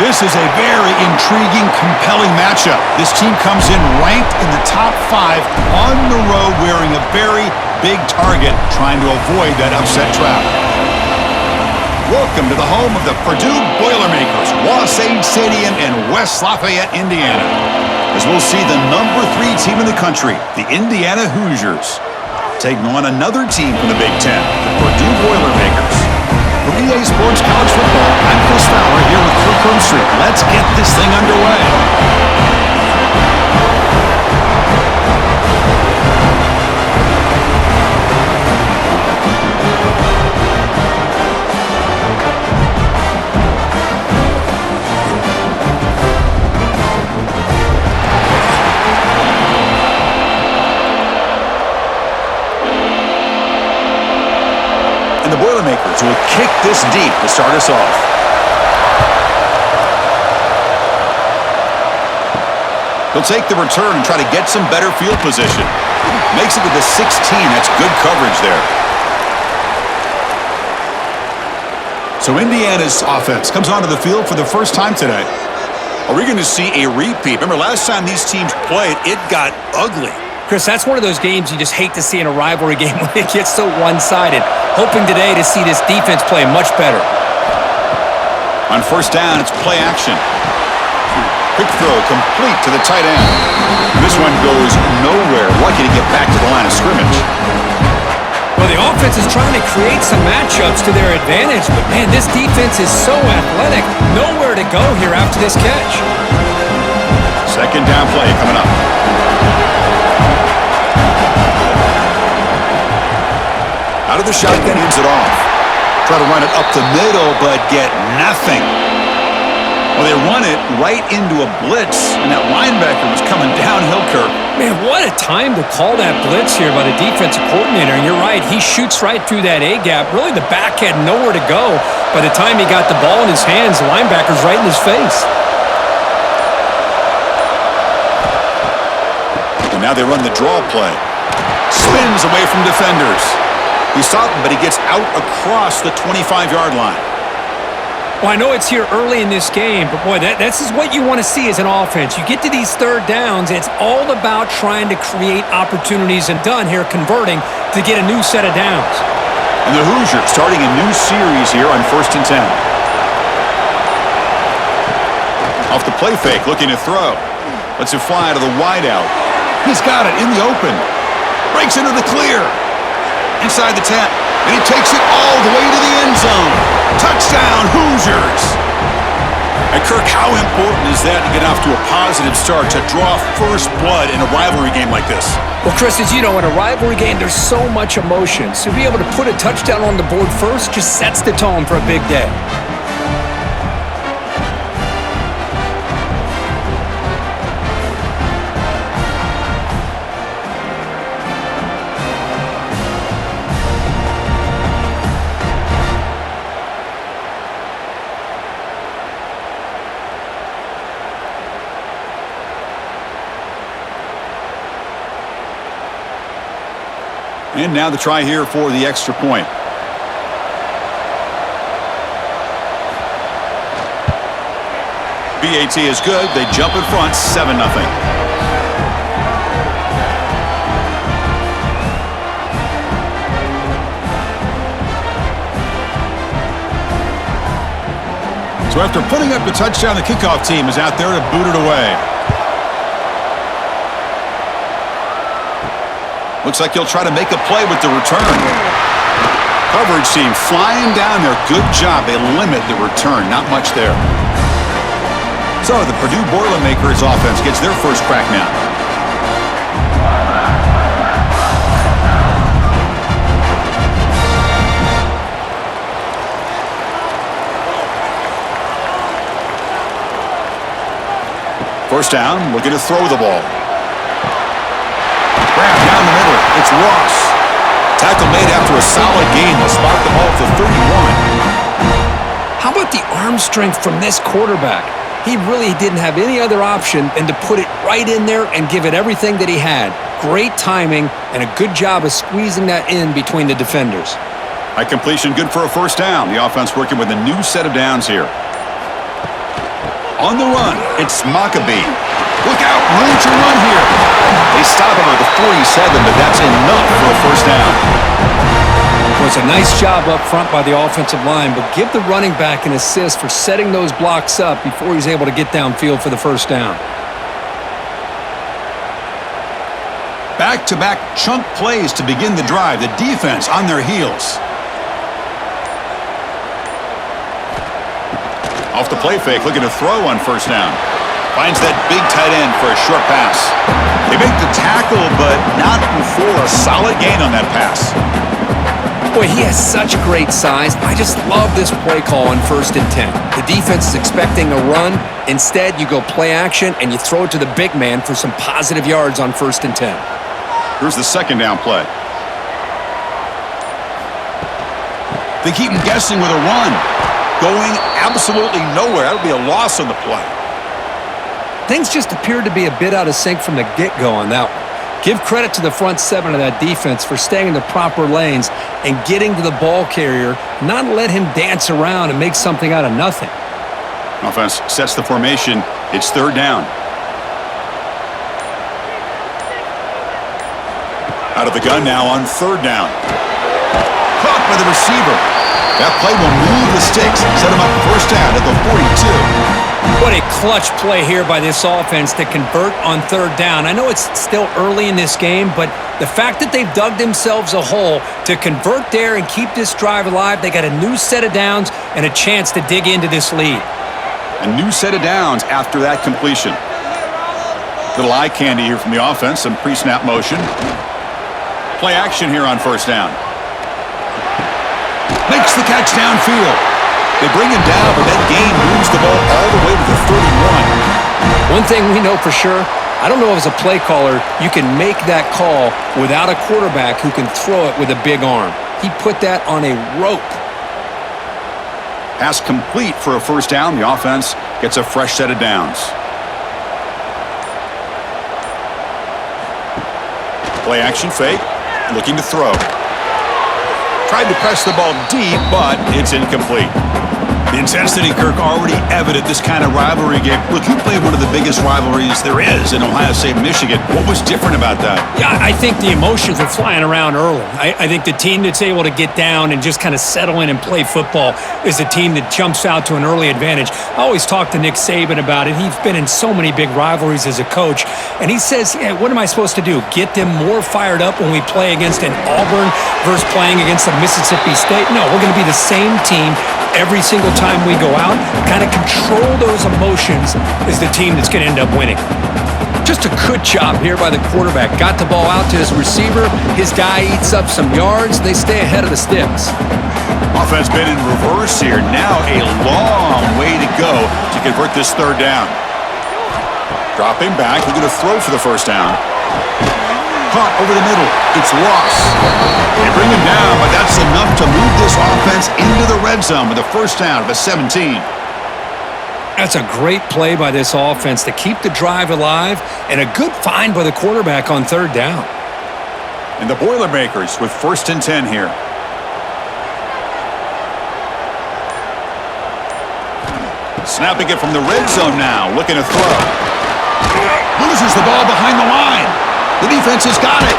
This is a very intriguing, compelling matchup. This team comes in ranked in the top 5 on the road wearing a very big target, trying to avoid that upset trap. Welcome to the home of the Purdue Boilermakers, Wasatch Stadium in West Lafayette, Indiana, as we'll see the number 3 team in the country, the Indiana Hoosiers, taking on another team from the Big Ten, the Purdue Boilermakers. From EA Sports College Football, I'm Chris Fowler here with Kirk Street. Let's get this thing underway. The Boilermakers will kick this deep to start us off. He'll take the return and try to get some better field position. Makes it to the 16. That's good coverage there. So Indiana's offense comes onto the field for the first time today. Are we going to see a repeat? Remember, last time these teams played, it got ugly. Chris, that's one of those games you just hate to see in a rivalry game when it gets so one-sided. Hoping today to see this defense play much better. On first down, it's play action. Quick throw complete to the tight end. This one goes nowhere. Lucky to get back to the line of scrimmage. Well, the offense is trying to create some matchups to their advantage, but man, this defense is so athletic. Nowhere to go here after this catch. Second down play coming up. Out of the shotgun, hands it off. Try to run it up the middle, but get nothing. Well, they run it right into a blitz, and that linebacker was coming downhill, Kirk. Man, what a time to call that blitz here by the defensive coordinator. And you're right, he shoots right through that A-gap. Really, the back had nowhere to go. By the time he got the ball in his hands, the linebacker's right in his face. And now they run the draw play. Spins away from defenders. He stopped him, but he gets out across the 25-yard line. Well, I know it's here early in this game, but boy, this is what you want to see as an offense. You get to these third downs, it's all about trying to create opportunities and done here converting to get a new set of downs. And the Hoosiers starting a new series here on 1st and 10. Off the play fake, looking to throw. Lets it fly to the wideout. He's got it in the open. Breaks into the clear. Inside the 10, and he takes it all the way to the end zone. Touchdown, Hoosiers! And Kirk, how important is that to get off to a positive start, to draw first blood in a rivalry game like this? Well, Chris, as you know, in a rivalry game, there's so much emotion. So to be able to put a touchdown on the board first just sets the tone for a big day. And now the try here for the extra point. BAT is good. They jump in front, 7-0. So after putting up the touchdown, the kickoff team is out there to boot it away. Looks like he'll try to make a play with the return. Coverage team flying down there. Good job. They limit the return. Not much there. So the Purdue Boilermakers offense gets their first crack now. First down, looking to throw the ball. Grab down the middle. It's Ross. Tackle made after a solid gain. They'll spot the ball at the 31. How about the arm strength from this quarterback? He really didn't have any other option than to put it right in there and give it everything that he had. Great timing and a good job of squeezing that in between the defenders. High completion, good for a first down. The offense working with a new set of downs here. On the run, it's Maccabee. Look out, room to run here. They stop him at the 47, but that's enough for a first down. Well, it's a nice job up front by the offensive line, but give the running back an assist for setting those blocks up before he's able to get downfield for the first down. Back-to-back chunk plays to begin the drive. The defense on their heels. Off the play fake, looking to throw on first down. Finds that big tight end for a short pass. They make the tackle, but not before a solid gain on that pass. Boy, he has such great size. I just love this play call on 1st and 10. The defense is expecting a run. Instead, you go play action, and you throw it to the big man for some positive yards on 1st and 10. Here's the second down play. They keep him guessing with a run. Going absolutely nowhere. That'll be a loss on the play. Things just appeared to be a bit out of sync from the get-go on that one. Give credit to the front seven of that defense for staying in the proper lanes and getting to the ball carrier, not let him dance around and make something out of nothing. Offense sets the formation. It's third down. Out of the gun now on third down. Caught by the receiver. That play will move the sticks, set him up first down at the 42. What a clutch play here by this offense to convert on third down. I know it's still early in this game, but the fact that they've dug themselves a hole to convert there and keep this drive alive, they got a new set of downs and a chance to dig into this lead. A new set of downs after that completion. Little eye candy here from the offense, some pre-snap motion. Play action here on first down. Makes the catch downfield. They bring him down, but that gain moves the ball all the way to the 31. One thing we know for sure, I don't know if as a play caller, you can make that call without a quarterback who can throw it with a big arm. He put that on a rope. Pass complete for a first down. The offense gets a fresh set of downs. Play action fake, looking to throw. Tried to press the ball deep, but it's incomplete. The intensity, Kirk, already evident this kind of rivalry game. Look, you played one of the biggest rivalries there is in Ohio State, Michigan. What was different about that? Yeah, I think the emotions were flying around early. I think the team that's able to get down and just kind of settle in and play football is the team that jumps out to an early advantage. I always talk to Nick Saban about it. He's been in so many big rivalries as a coach, and he says, yeah, what am I supposed to do? Get them more fired up when we play against an Auburn versus playing against a Mississippi State? No, we're going to be the same team every single time we go out. Kind of control those emotions is the team that's going to end up winning. Just a good job here by the quarterback. Got the ball out to his receiver. His guy eats up some yards. They stay ahead of the sticks. Offense been in reverse here. Now a long way to go to convert this third down. Dropping back. We're going to throw for the first down. Caught over the middle. It's lost. They bring him down, but that's enough to move this offense into the red zone with a first down of a 17. That's a great play by this offense to keep the drive alive and a good find by the quarterback on third down. And the Boilermakers with 1st and 10 here. Snapping it from the red zone now, looking to throw. Loses the ball behind the line. The defense has got it.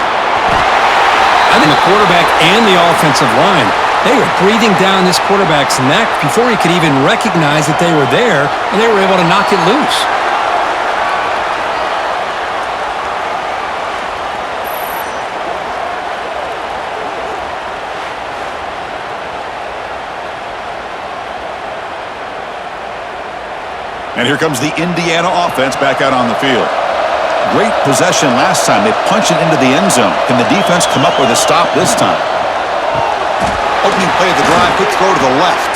I think the quarterback and the offensive line, they were breathing down this quarterback's neck before he could even recognize that they were there, and they were able to knock it loose. And here comes the Indiana offense back out on the field. Great possession last time. They punch it into the end zone. Can the defense come up with a stop this time? Opening play of the drive, quick throw to the left.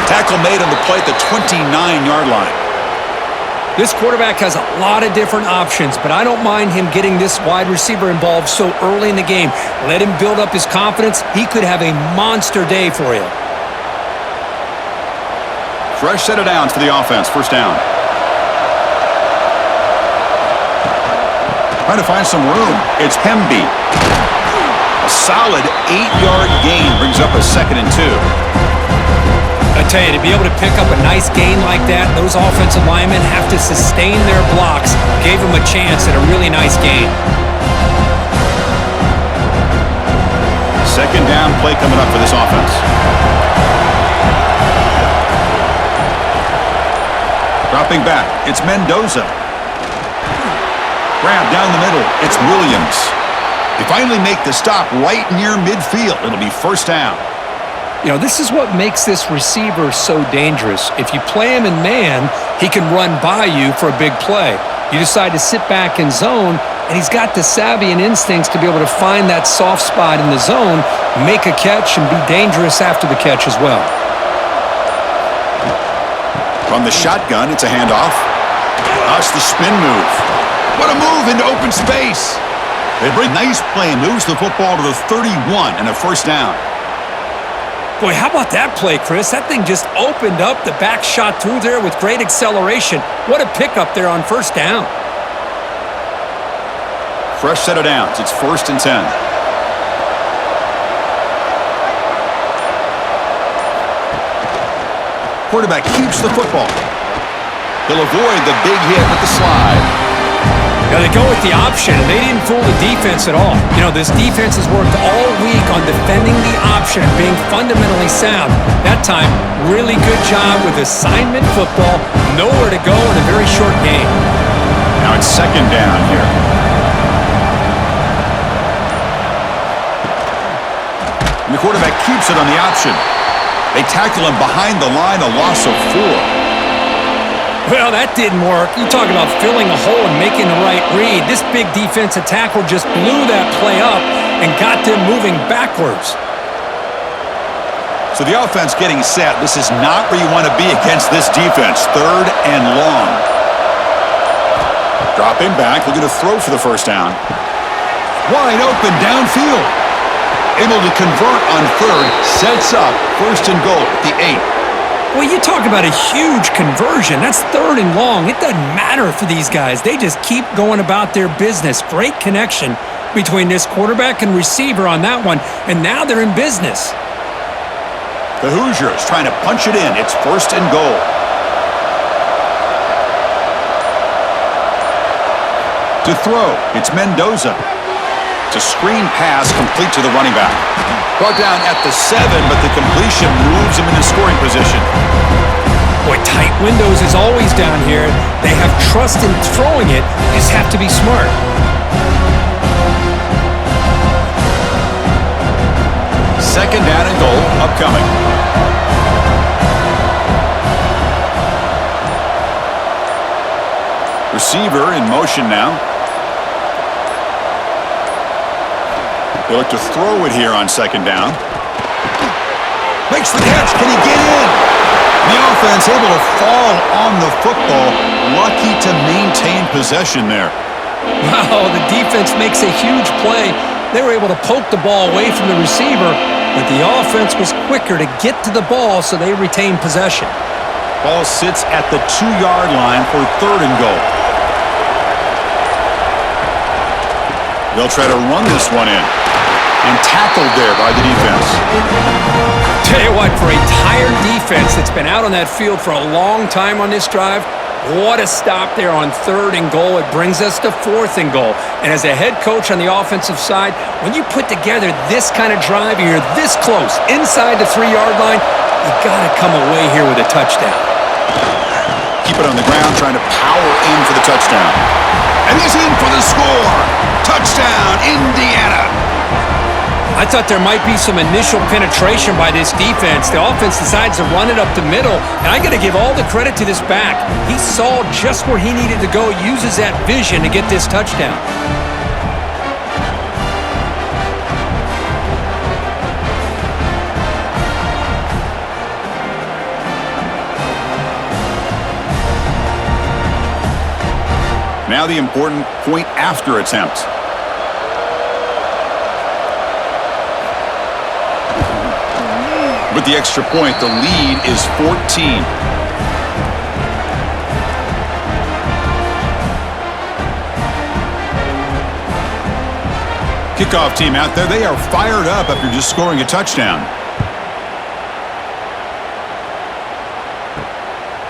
Tackle made on the play at the 29-yard line. This quarterback has a lot of different options, but I don't mind him getting this wide receiver involved so early in the game. Let him build up his confidence. He could have a monster day for you. Fresh set of downs for the offense. First down. Trying to find some room. It's Hemby. A solid 8-yard gain brings up a 2nd and 2. I tell you, to be able to pick up a nice gain like that, those offensive linemen have to sustain their blocks. Gave them a chance at a really nice gain. Second down play coming up for this offense. Dropping back, it's Mendoza. Grab down the middle, it's Williams. They finally make the stop right near midfield. It'll be first down. You know, this is what makes this receiver so dangerous. If you play him in man, he can run by you for a big play. You decide to sit back in zone, and he's got the savvy and instincts to be able to find that soft spot in the zone, make a catch, and be dangerous after the catch as well. From the shotgun, it's a handoff. That's the spin move. What a move into open space. They bring nice play and moves the football to the 31 and a first down. Boy, how about that play, Chris? That thing just opened up. The back shot through there with great acceleration. What a pickup there on first down. Fresh set of downs. It's 1st and 10. Quarterback keeps the football. He'll avoid the big hit with the slide. Now they go with the option, and they didn't fool the defense at all. You know, this defense has worked all week on defending the option and being fundamentally sound. That time, really good job with assignment football. Nowhere to go in a very short game. Now it's second down here. And the quarterback keeps it on the option. They tackle him behind the line, a loss of 4. Well, that didn't work. You talk about filling a hole and making the right read. This big defensive tackle just blew that play up and got them moving backwards. So the offense getting set. This is not where you want to be against this defense. 3rd and long. Dropping back, looking to throw for the first down. Wide open downfield. Able to convert on 3rd. Sets up 1st and goal at the 8. Well, you talk about a huge conversion. That's 3rd and long. It doesn't matter for these guys. They just keep going about their business. Great connection between this quarterback and receiver on that one, and now they're in business. The Hoosiers trying to punch it in. It's 1st and goal. To throw, it's Mendoza. It's a screen pass complete to the running back. Brought down at the 7, but the completion moves him into scoring position. Boy, tight windows is always down here. They have trust in throwing it. You just have to be smart. Second down and goal upcoming. Receiver in motion now. They look to throw it here on second down. Makes the catch. Can he get in? The offense able to fall on the football. Lucky to maintain possession there. Wow, the defense makes a huge play. They were able to poke the ball away from the receiver, but the offense was quicker to get to the ball, so they retained possession. Ball sits at the 2-yard line for 3rd and goal. They'll try to run this one in. And tackled there by the defense. Tell you what, for a tired defense that's been out on that field for a long time on this drive, what a stop there on 3rd and goal. It brings us to 4th and goal. And as a head coach on the offensive side, when you put together this kind of drive and you're this close inside the 3-yard line, you got to come away here with a touchdown. Keep it on the ground, trying to power in for the touchdown. And he's in for the score. Touchdown, Indiana. I thought there might be some initial penetration by this defense. The offense decides to run it up the middle, and I got to give all the credit to this back. He saw just where he needed to go, uses that vision to get this touchdown. Now the important point after attempt. With the extra point, the lead is 14. Kickoff team out there, they are fired up after just scoring a touchdown.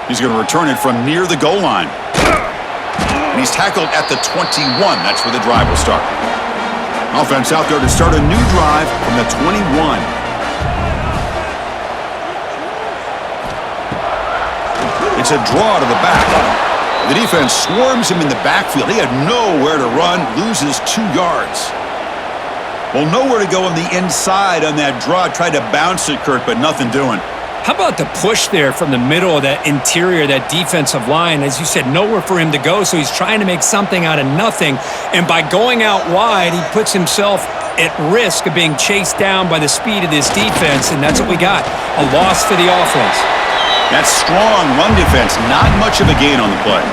He's going to return it from near the goal line. And he's tackled at the 21. That's where the drive will start. Offense out there to start a new drive from the 21. It's a draw to the back. The defense swarms him in the backfield. He had nowhere to run, loses 2 yards. Well, nowhere to go on the inside on that draw. Tried to bounce it, Kurt, but nothing doing. How about the push there from the middle of that interior, that defensive line? As you said, nowhere for him to go, so he's trying to make something out of nothing. And by going out wide, he puts himself at risk of being chased down by the speed of this defense, and that's what we got, a loss for the offense. That's strong run defense, not much of a gain on the play.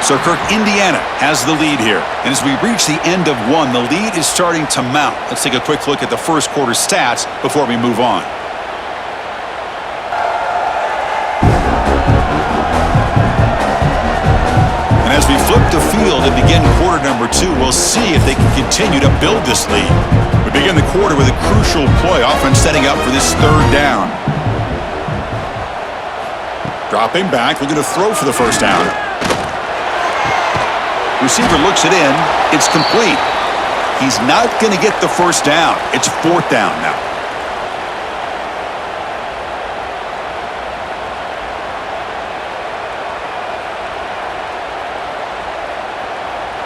So, Kirk, Indiana has the lead here. And as we reach the end of one, the lead is starting to mount. Let's take a quick look at the first quarter stats before we move on. And as we flip the field and begin quarter number 2, we'll see if they can continue to build this lead. We begin the quarter with a crucial play. Offense setting up for this 3rd down. Dropping back, looking to throw for the first down. Receiver looks it in. It's complete. He's not going to get the first down. It's 4th down now.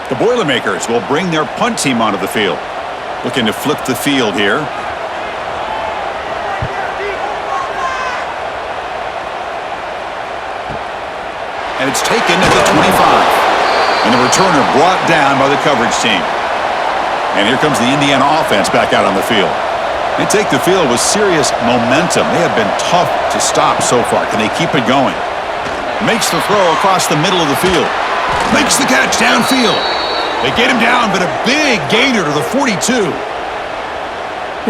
The Boilermakers will bring their punt team onto the field. Looking to flip the field here. And it's taken at the 25. And the returner brought down by the coverage team. And here comes the Indiana offense back out on the field. They take the field with serious momentum. They have been tough to stop so far. Can they keep it going? Makes the throw across the middle of the field. Makes the catch downfield. They get him down, but a big gainer to the 42.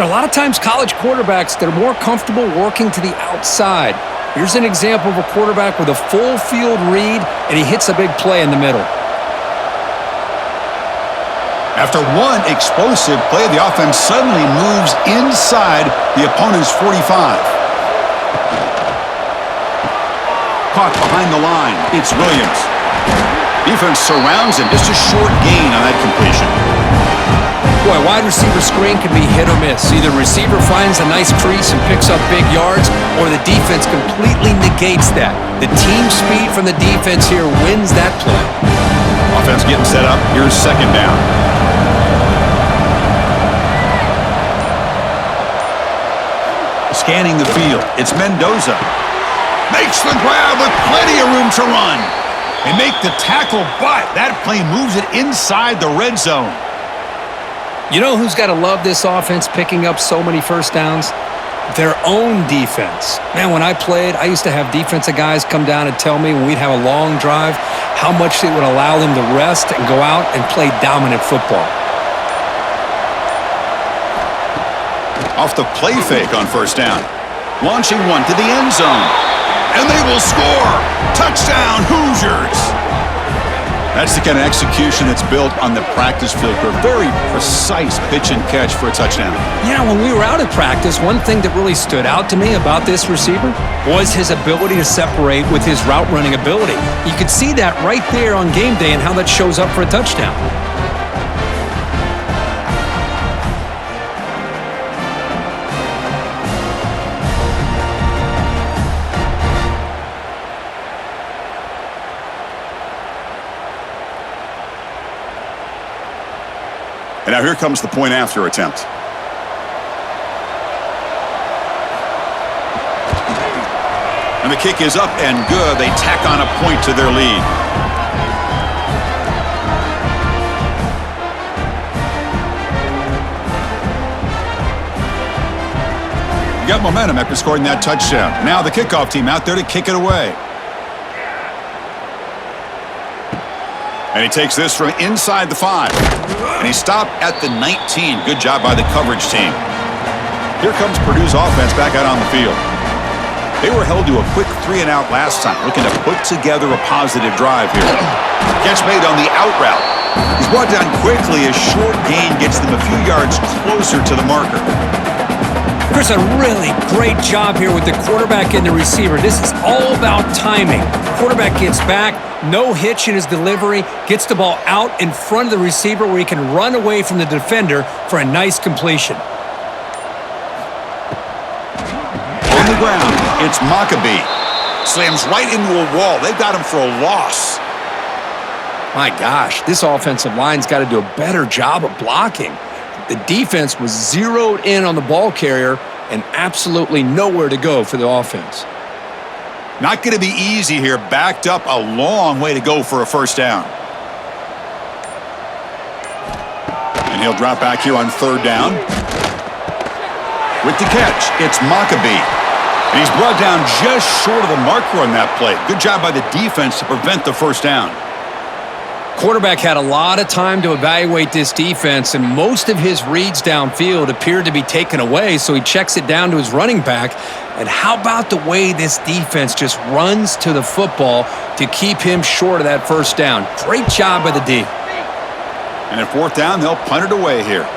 A lot of times college quarterbacks, they're more comfortable working to the outside. Here's an example of a quarterback with a full field read, and he hits a big play in the middle. After one explosive play, the offense suddenly moves inside the opponent's 45. Caught behind the line. It's Williams. Defense surrounds him. Just a short gain on that completion. Boy, wide receiver screen can be hit or miss. Either receiver finds a nice crease and picks up big yards, or the defense completely negates that. The team speed from the defense here wins that play. Offense getting set up. Here's 2nd down. Scanning the field. It's Mendoza. Makes the grab with plenty of room to run. They make the tackle, but that play moves it inside the red zone. You know who's got to love this offense picking up so many first downs? Their own defense. Man, when I played, I used to have defensive guys come down and tell me when we'd have a long drive how much it would allow them to rest and go out and play dominant football. Off the play fake on first down. Launching one to the end zone. And they will score! Touchdown, Hoosiers! That's the kind of execution that's built on the practice field for a very precise pitch and catch for a touchdown. Yeah, when we were out at practice, one thing that really stood out to me about this receiver was his ability to separate with his route running ability. You could see that right there on game day and how that shows up for a touchdown. And now here comes the point after attempt. And the kick is up and good. They tack on a point to their lead. Got momentum after scoring that touchdown. Now the kickoff team out there to kick it away. And he takes this from inside the 5. And he stopped at the 19. Good job by the coverage team. Here comes Purdue's offense back out on the field. They were held to a quick 3-and-out last time, looking to put together a positive drive here. Catch made on the out route. He's brought down quickly. A short gain gets them a few yards closer to the marker. Chris, a really great job here with the quarterback and the receiver. This is all about timing. Quarterback gets back, no hitch in his delivery, gets the ball out in front of the receiver where he can run away from the defender for a nice completion. On the ground, it's Maccabee. Slams right into a wall. They've got him for a loss. My gosh, this offensive line's got to do a better job of blocking. The defense was zeroed in on the ball carrier and absolutely nowhere to go for the offense. Not going to be easy here. Backed up a long way to go for a first down. And he'll drop back here on third down. With the catch, it's Maccabee. And he's brought down just short of the marker on that play. Good job by the defense to prevent the first down. Quarterback had a lot of time to evaluate this defense, and most of his reads downfield appeared to be taken away, so he checks it down to his running back. And how about the way this defense just runs to the football to keep him short of that first down? Great job by the D. And at fourth down, they'll punt it away here.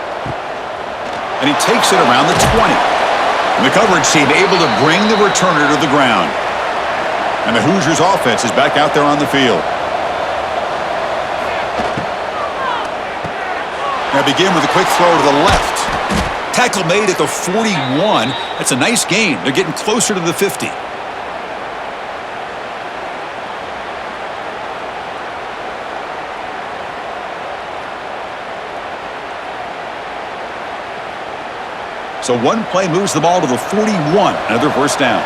And he takes it around the 20. And the coverage team able to bring the returner to the ground. And the Hoosiers offense is back out there on the field. Now begin with a quick throw to the left. Tackle made at the 41. That's a nice gain. They're getting closer to the 50. So one play moves the ball to the 41. Another first down.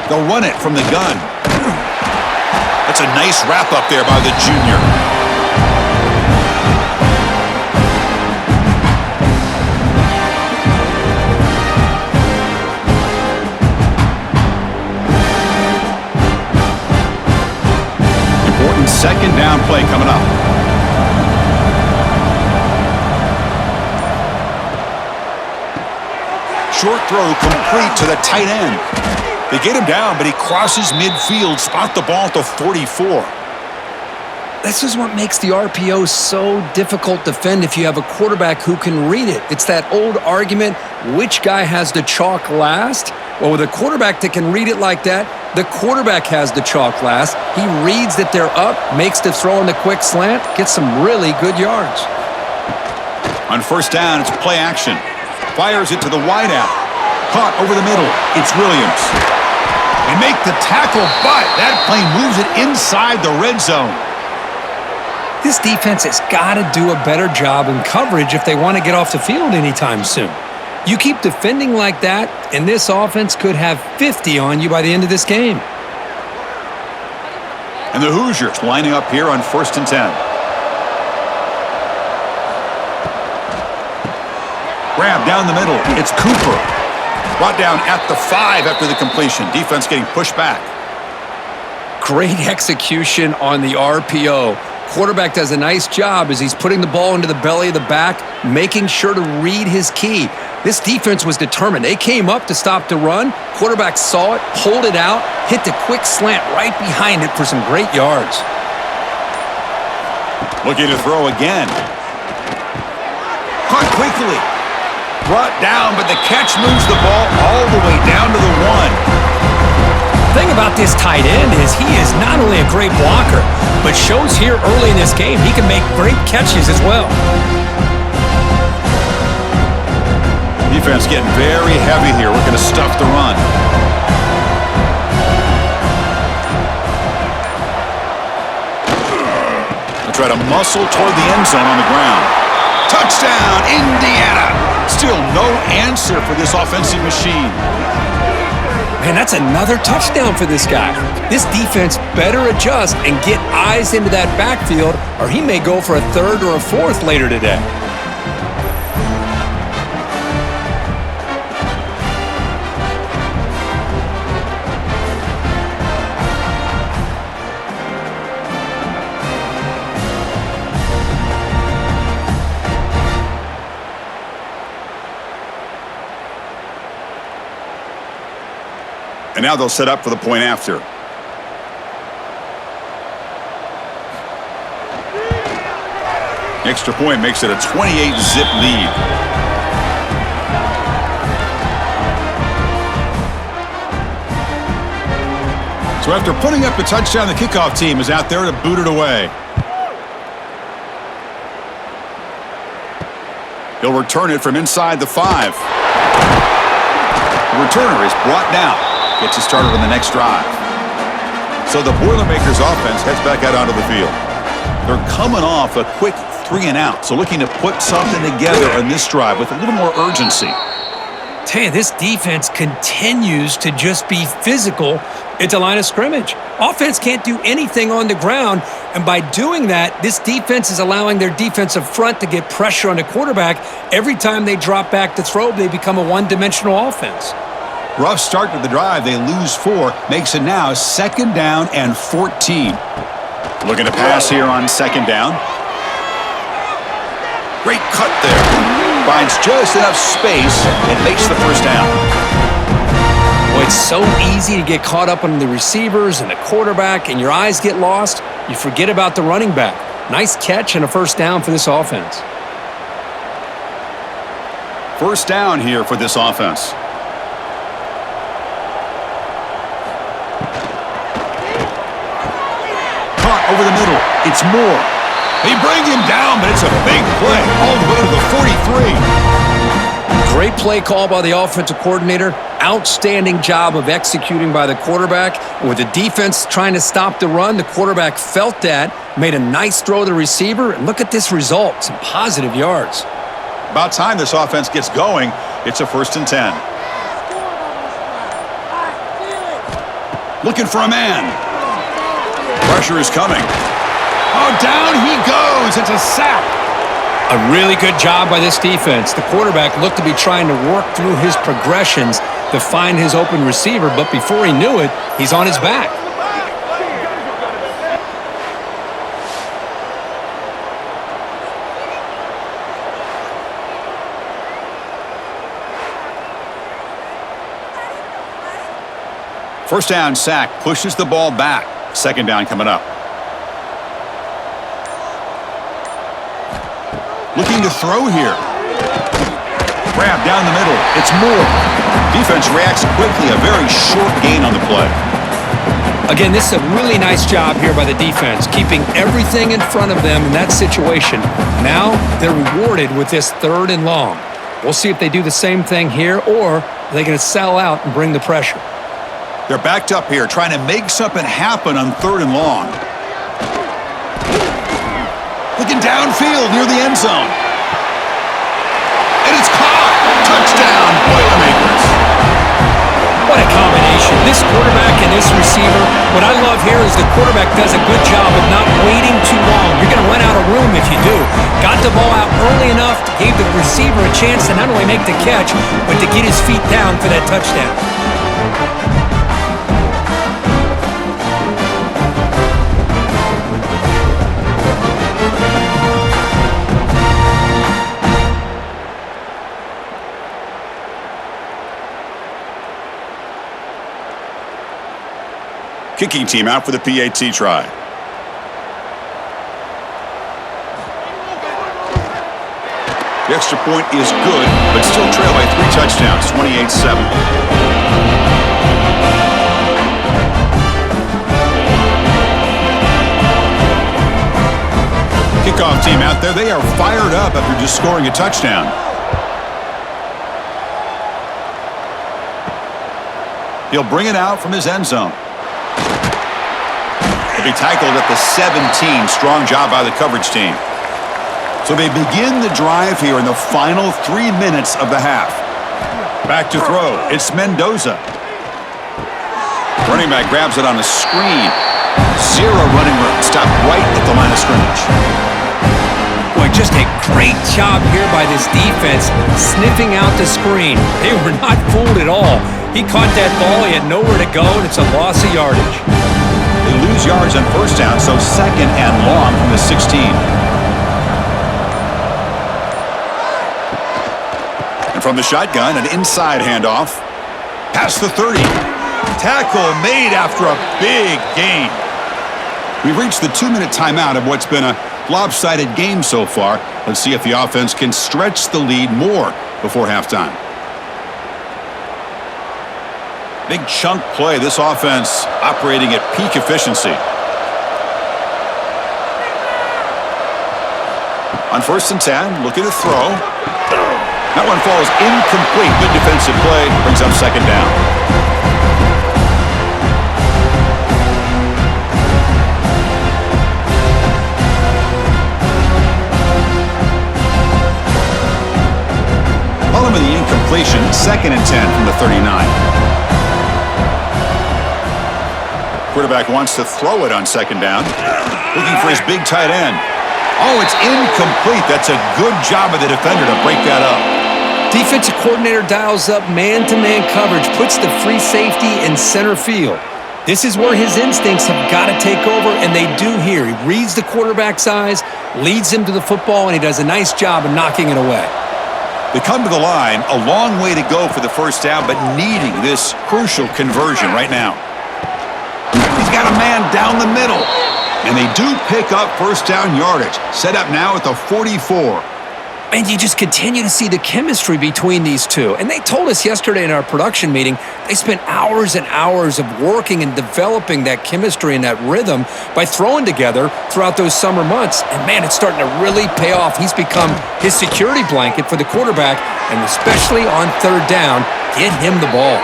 They'll run it from the gun. That's a nice wrap up there by the junior. Important second down play coming up. Short throw complete to the tight end. They get him down, but he crosses midfield, spot the ball at the 44. This is what makes the RPO so difficult to defend if you have a quarterback who can read it. It's that old argument, which guy has the chalk last? Well, with a quarterback that can read it like that, the quarterback has the chalk last. He reads that they're up, makes the throw in the quick slant, gets some really good yards. On first down, it's play action. Fires it to the wideout. Caught over the middle. It's Williams. They make the tackle, but that play moves it inside the red zone. This defense has got to do a better job in coverage if they want to get off the field anytime soon. You keep defending like that, and this offense could have 50 on you by the end of this game. And the Hoosiers lining up here on first and 10. Grab down the middle. It's Cooper. Brought down at the 5 after the completion. Defense getting pushed back. Great execution on the RPO. Quarterback does a nice job as he's putting the ball into the belly of the back, making sure to read his key. This defense was determined. They came up to stop the run. Quarterback saw it, pulled it out, hit the quick slant right behind it for some great yards. Looking to throw again. Caught quickly. Brought down, but the catch moves the ball all the way down to the 1. The thing about this tight end is he is not only a great blocker, but shows here early in this game he can make great catches as well. Defense getting very heavy here. We're going to stuff the run. They'll try to muscle toward the end zone on the ground. Touchdown, Indiana! Still no answer for this offensive machine. Man, that's another touchdown for this guy. This defense better adjust and get eyes into that backfield, or he may go for a third or a fourth later today. And now they'll set up for the point after. Extra point makes it a 28-zip lead. So after putting up a touchdown, the kickoff team is out there to boot it away. He'll return it from inside the 5. The returner is brought down. Gets you started on the next drive. So the Boilermakers offense heads back out onto the field. They're coming off a quick 3-and-out, so looking to put something together on this drive with a little more urgency. Tell you, this defense continues to just be physical at the line of scrimmage. Offense can't do anything on the ground, and by doing that, this defense is allowing their defensive front to get pressure on the quarterback. Every time they drop back to throw, they become a one-dimensional offense. Rough start to the drive. They lose 4. Makes it now 2nd down and 14. Looking to pass here on 2nd down. Great cut there. Finds just enough space and makes the 1st down. Well, it's so easy to get caught up on the receivers and the quarterback, and your eyes get lost. You forget about the running back. Nice catch and a 1st down for this offense. 1st down here for this offense. Caught over the middle. It's Moore. They bring him down, but it's a big play all the way to the 43. Great play call by the offensive coordinator. Outstanding job of executing by the quarterback. With the defense trying to stop the run, the quarterback felt that, made a nice throw to the receiver, and look at this result, some positive yards. About time this offense gets going. It's a 1st and 10. Looking for a man. Pressure is coming. Oh, down he goes. It's a sack. A really good job by this defense. The quarterback looked to be trying to work through his progressions to find his open receiver, but before he knew it, he's on his back. First down sack, pushes the ball back. 2nd down coming up. Looking to throw here. Grab down the middle. It's Moore. Defense reacts quickly. A very short gain on the play. Again, this is a really nice job here by the defense, keeping everything in front of them in that situation. Now they're rewarded with this 3rd and long. We'll see if they do the same thing here, or are they going to sell out and bring the pressure. They're backed up here, trying to make something happen on 3rd and long. Looking downfield near the end zone. And it's caught. Touchdown, Boilermakers. What a combination. This quarterback and this receiver. What I love here is the quarterback does a good job of not waiting too long. You're going to run out of room if you do. Got the ball out early enough, gave the receiver a chance to not only make the catch, but to get his feet down for that touchdown. Kicking team out for the PAT try. The extra point is good, but still trail by 3 touchdowns, 28-7. Kickoff team out there, they are fired up after just scoring a touchdown. He'll bring it out from his end zone. He'll be tackled at the 17. Strong job by the coverage team. So they begin the drive here in the final 3 minutes of the half. Back to throw. It's Mendoza. Running back grabs it on a screen. 0 running room. Stopped right at the line of scrimmage. Boy, just a great job here by this defense, sniffing out the screen. They were not fooled at all. He caught that ball. He had nowhere to go, and it's a loss of yardage. They lose yards on 1st down, so 2nd and long from the 16. And from the shotgun, an inside handoff. Past the 30. Tackle made after a big gain. We've reached the 2-minute timeout of what's been a Lopsided game so far. Let's see if the offense can stretch the lead more before halftime. Big chunk play. This offense operating at peak efficiency. On 1st and 10, looking to throw. That one falls incomplete. Good defensive play. Brings up 2nd down. With the incompletion, 2nd and 10 from the 39. Quarterback wants to throw it on 2nd down. Looking for his big tight end. Oh, it's incomplete. That's a good job of the defender to break that up. Defensive coordinator dials up man-to-man coverage, puts the free safety in center field. This is where his instincts have got to take over, and they do here. He reads the quarterback's eyes, leads him to the football, and he does a nice job of knocking it away. They come to the line, a long way to go for the 1st down, but needing this crucial conversion right now. He's got a man down the middle, and they do pick up 1st down yardage. Set up now at the 44. And you just continue to see the chemistry between these two. And they told us yesterday in our production meeting, they spent hours and hours of working and developing that chemistry and that rhythm by throwing together throughout those summer months. And man, it's starting to really pay off. He's become his security blanket for the quarterback, and especially on 3rd down, get him the ball.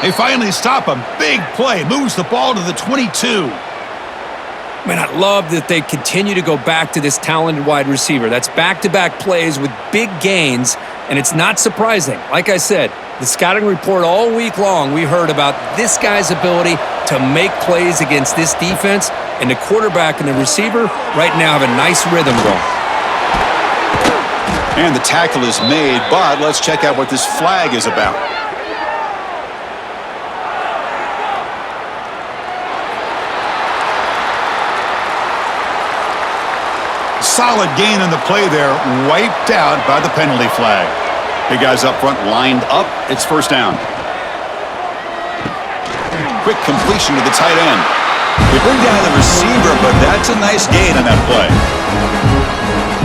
They finally stop him. Big play. Moves the ball to the 22. Man, I love that they continue to go back to this talented wide receiver. That's back-to-back plays with big gains, and it's not surprising. Like I said, the scouting report all week long, we heard about this guy's ability to make plays against this defense, and the quarterback and the receiver right now have a nice rhythm going. And the tackle is made, but let's check out what this flag is about. Solid gain on the play there, wiped out by the penalty flag. Big guys up front lined up. It's 1st down. Quick completion to the tight end. They bring down the receiver, but that's a nice gain on that play.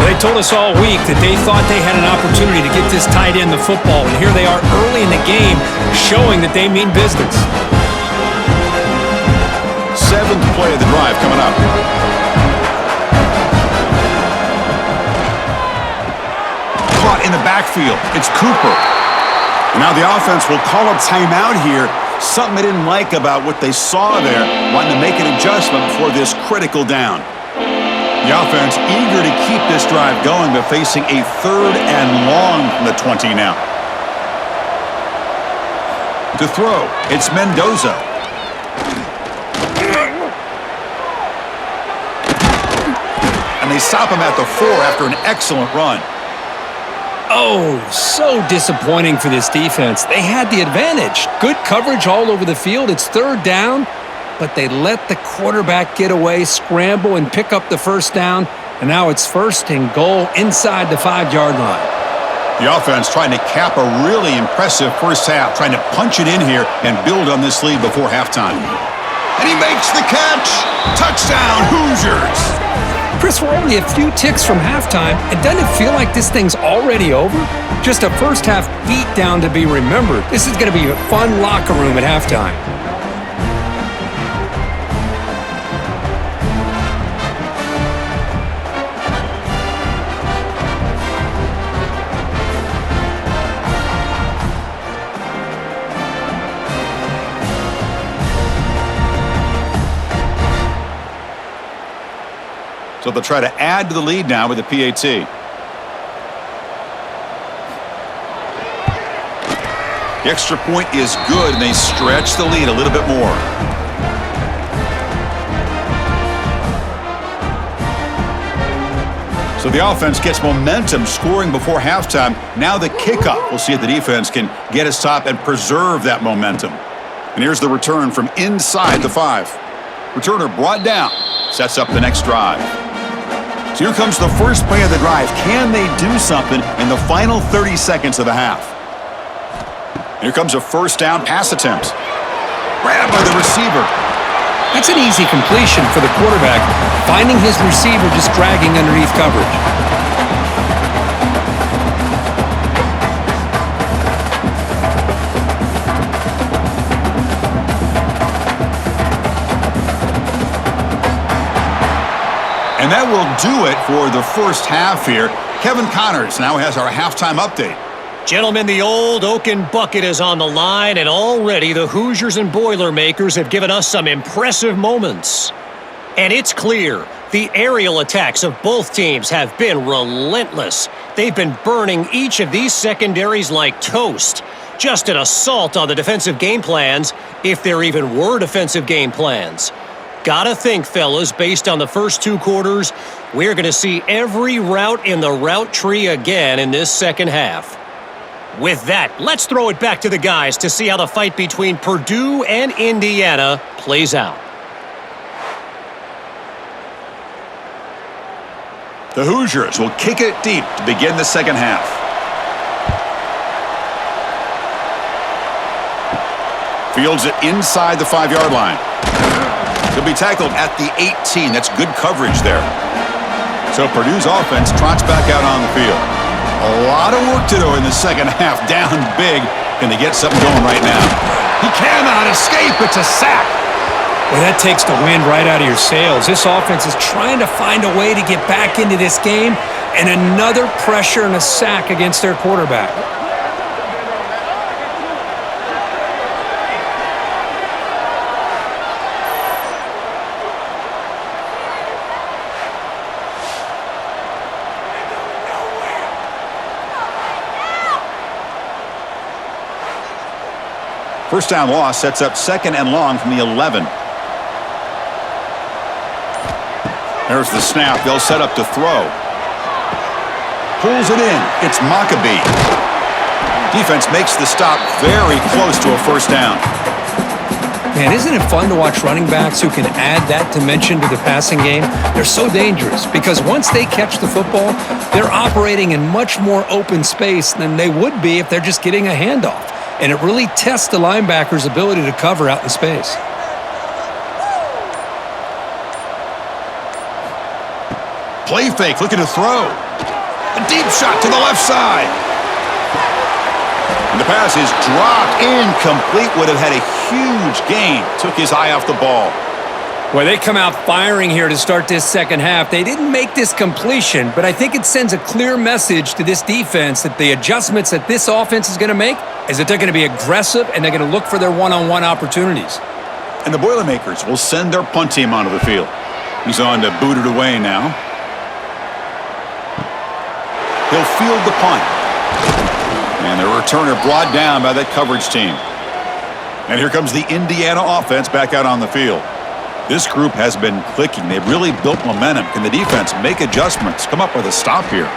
They told us all week that they thought they had an opportunity to get this tight end the football, and here they are early in the game showing that they mean business. 7th play of the drive coming up. Caught in the backfield. It's Cooper. And now the offense will call a timeout here. Something they didn't like about what they saw there. Wanting to make an adjustment before this critical down. The offense eager to keep this drive going, but facing a 3rd and long from the 20 now. To throw, it's Mendoza. And they stop him at the 4 after an excellent run. Oh, so disappointing for this defense. They had the advantage. Good coverage all over the field. It's 3rd down, but they let the quarterback get away, scramble, and pick up the 1st down. And now it's 1st and goal inside the 5-yard line. The offense trying to cap a really impressive 1st half, trying to punch it in here and build on this lead before halftime. And he makes the catch. Touchdown, Hoosiers. Chris, we're only a few ticks from halftime, and doesn't it feel like this thing's already over? Just a 1st half beatdown to be remembered. This is going to be a fun locker room at halftime. So they'll try to add to the lead now with the PAT. The extra point is good, and they stretch the lead a little bit more. So the offense gets momentum, scoring before halftime. Now the kickoff. We'll see if the defense can get a stop and preserve that momentum. And here's the return from inside the 5. Returner brought down. Sets up the next drive. So here comes the first play of the drive. Can they do something in the final 30 seconds of the half? Here comes a 1st down pass attempt. Grabbed by the receiver. That's an easy completion for the quarterback, finding his receiver just dragging underneath coverage. And that will do it for the first half here. Kevin Connors now has our halftime update. Gentlemen, the old Oaken bucket is on the line, and already the Hoosiers and Boilermakers have given us some impressive moments. And it's clear, the aerial attacks of both teams have been relentless. They've been burning each of these secondaries like toast. Just an assault on the defensive game plans, if there even were defensive game plans. Gotta think, fellas, based on the first two quarters, we're going to see every route in the route tree again in this second half. With that, let's throw it back to the guys to see how the fight between Purdue and Indiana plays out. The Hoosiers will kick it deep to begin the second half. Fields it inside the 5-yard line. He'll be tackled at the 18. That's good coverage there. So Purdue's offense trots back out on the field. A lot of work to do in the second half. Down big. Can they get something going right now? He cannot escape. It's a sack. Well, that takes the wind right out of your sails. This offense is trying to find a way to get back into this game, and another pressure and a sack against their quarterback. First down loss sets up second and long from the 11. There's the snap. They'll set up to throw. Pulls it in. It's Maccabee. Defense makes the stop very close to a first down. Man, isn't it fun to watch running backs who can add that dimension to the passing game? They're so dangerous because once they catch the football, they're operating in much more open space than they would be if they're just getting a handoff. And it really tests the linebacker's ability to cover out in space. Play fake, looking to throw. A deep shot to the left side. And the pass is dropped. Incomplete. Would have had a huge gain. Took his eye off the ball. Well, they come out firing here to start this second half. They didn't make this completion, but I think it sends a clear message to this defense that the adjustments that this offense is going to make is that they're going to be aggressive and they're going to look for their one-on-one opportunities. And the Boilermakers will send their punt team onto the field. He's on to boot it away now. He'll field the punt. And the returner brought down by that coverage team. And here comes the Indiana offense back out on the field. This group has been clicking. They've really built momentum. Can the defense make adjustments? Come up with a stop here.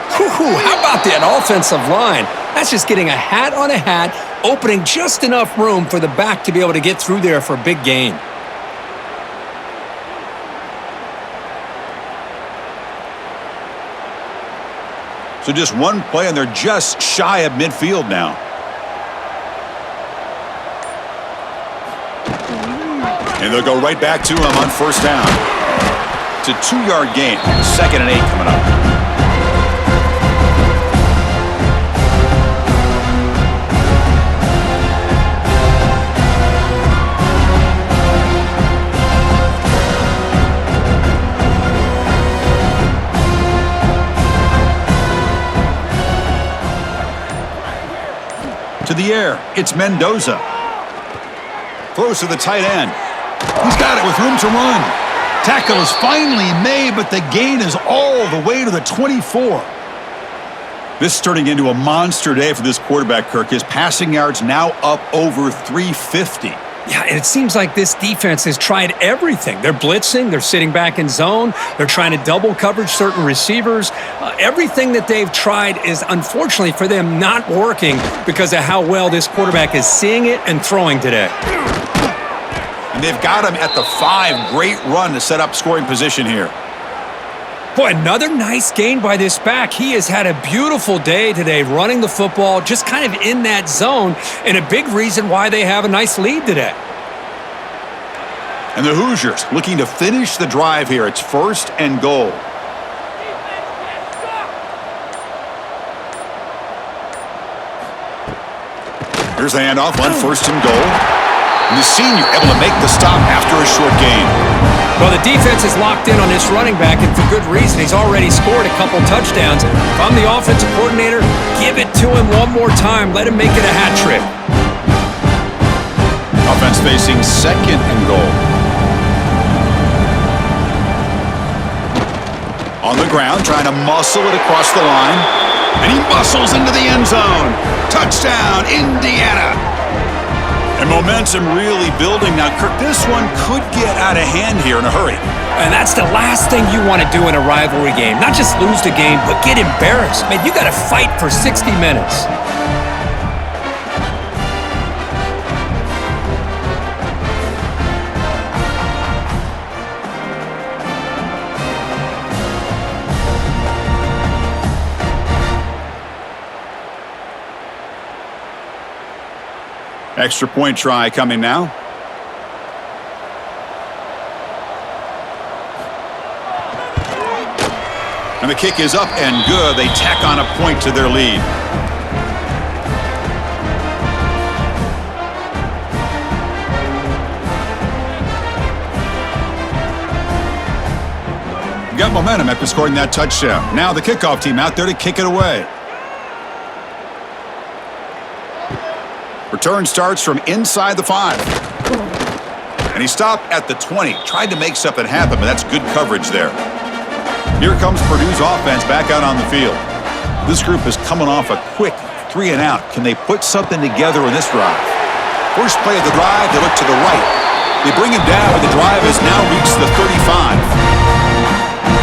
How about that offensive line? That's just getting a hat on a hat, opening just enough room for the back to be able to get through there for a big gain. So just one play, and they're just shy of midfield now. And they'll go right back to him on first down. It's a 2-yard gain. 2nd and 8 coming up. To the air, it's Mendoza. Throws to the tight end. He's got it with room to run. Tackle is finally made, but the gain is all the way to the 24. This is turning into a monster day for this quarterback, Kirk. His passing yards now up over 350. Yeah, and it seems like this defense has tried everything. They're blitzing, they're sitting back in zone, they're trying to double coverage certain receivers. Everything that they've tried is, unfortunately for them, not working because of how well this quarterback is seeing it and throwing today. And they've got him at the 5. Great run to set up scoring position here. Boy, another nice gain by this back. He has had a beautiful day today running the football, just kind of in that zone, and a big reason why they have a nice lead today. And the Hoosiers looking to finish the drive here. It's 1st and goal. Here's the handoff on 1st and goal. And the senior able to make the stop after a short gain. Well, the defense is locked in on this running back, and for good reason. He's already scored a couple touchdowns. If I'm the offensive coordinator, give it to him one more time. Let him make it a hat trick. Offense facing 2nd and goal. On the ground, trying to muscle it across the line. And he muscles into the end zone. Touchdown, Indiana. And momentum really building. Now, Kirk, this one could get out of hand here in a hurry. And that's the last thing you want to do in a rivalry game. Not just lose the game, but get embarrassed. Man, you got to fight for 60 minutes. Extra point try coming now. And the kick is up and good. They tack on a point to their lead. Got momentum after scoring that touchdown. Now the kickoff team out there to kick it away. Return starts from inside the 5. And he stopped at the 20. Tried to make something happen, but that's good coverage there. Here comes Purdue's offense back out on the field. This group is coming off a quick 3 and out. Can they put something together in this drive? First play of the drive, they look to the right. They bring him down, but the drive has now reached the 35.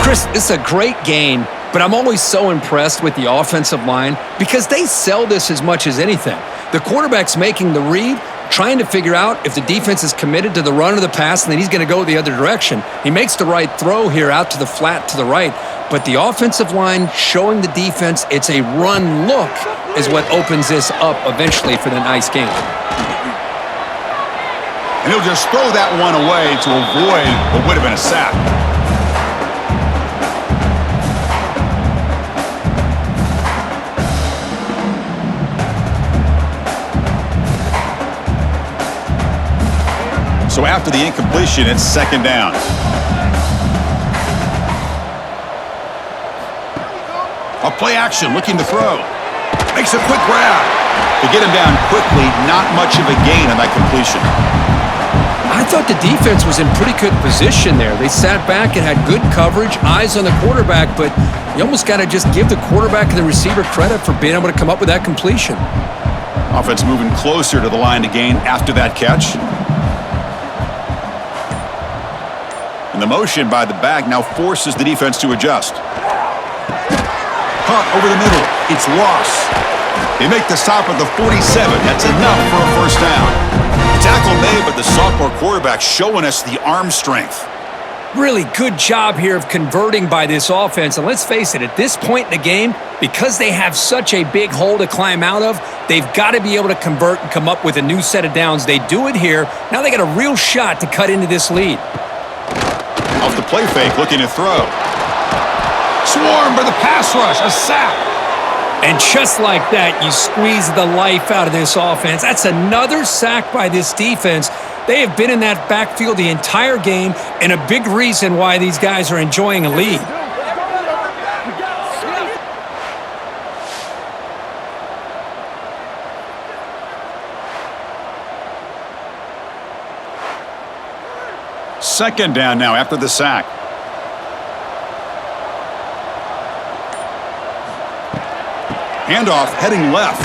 Chris, it's a great game, but I'm always so impressed with the offensive line because they sell this as much as anything. The quarterback's making the read, trying to figure out if the defense is committed to the run or the pass, and then he's going to go the other direction. He makes the right throw here out to the flat to the right, but the offensive line showing the defense it's a run look is what opens this up eventually for the nice game. And he'll just throw that one away to avoid what would have been a sack. So after the incompletion, it's 2nd down. A play action, looking to throw. Makes a quick grab. To get him down quickly, not much of a gain on that completion. I thought the defense was in pretty good position there. They sat back and had good coverage, eyes on the quarterback, but you almost got to just give the quarterback and the receiver credit for being able to come up with that completion. Offense moving closer to the line to gain after that catch. And the motion by the back now forces the defense to adjust. Caught over the middle. It's lost. They make the stop at the 47. That's enough for a 1st down. Tackle made, but the sophomore quarterback showing us the arm strength. Really good job here of converting by this offense. And let's face it, at this point in the game, because they have such a big hole to climb out of, they've got to be able to convert and come up with a new set of downs. They do it here. Now they got a real shot to cut into this lead. Off the play fake, looking to throw. Swarmed by the pass rush, a sack. And just like that, you squeeze the life out of this offense. That's another sack by this defense. They have been in that backfield the entire game, and a big reason why these guys are enjoying a lead. Second down now after the sack. Handoff heading left.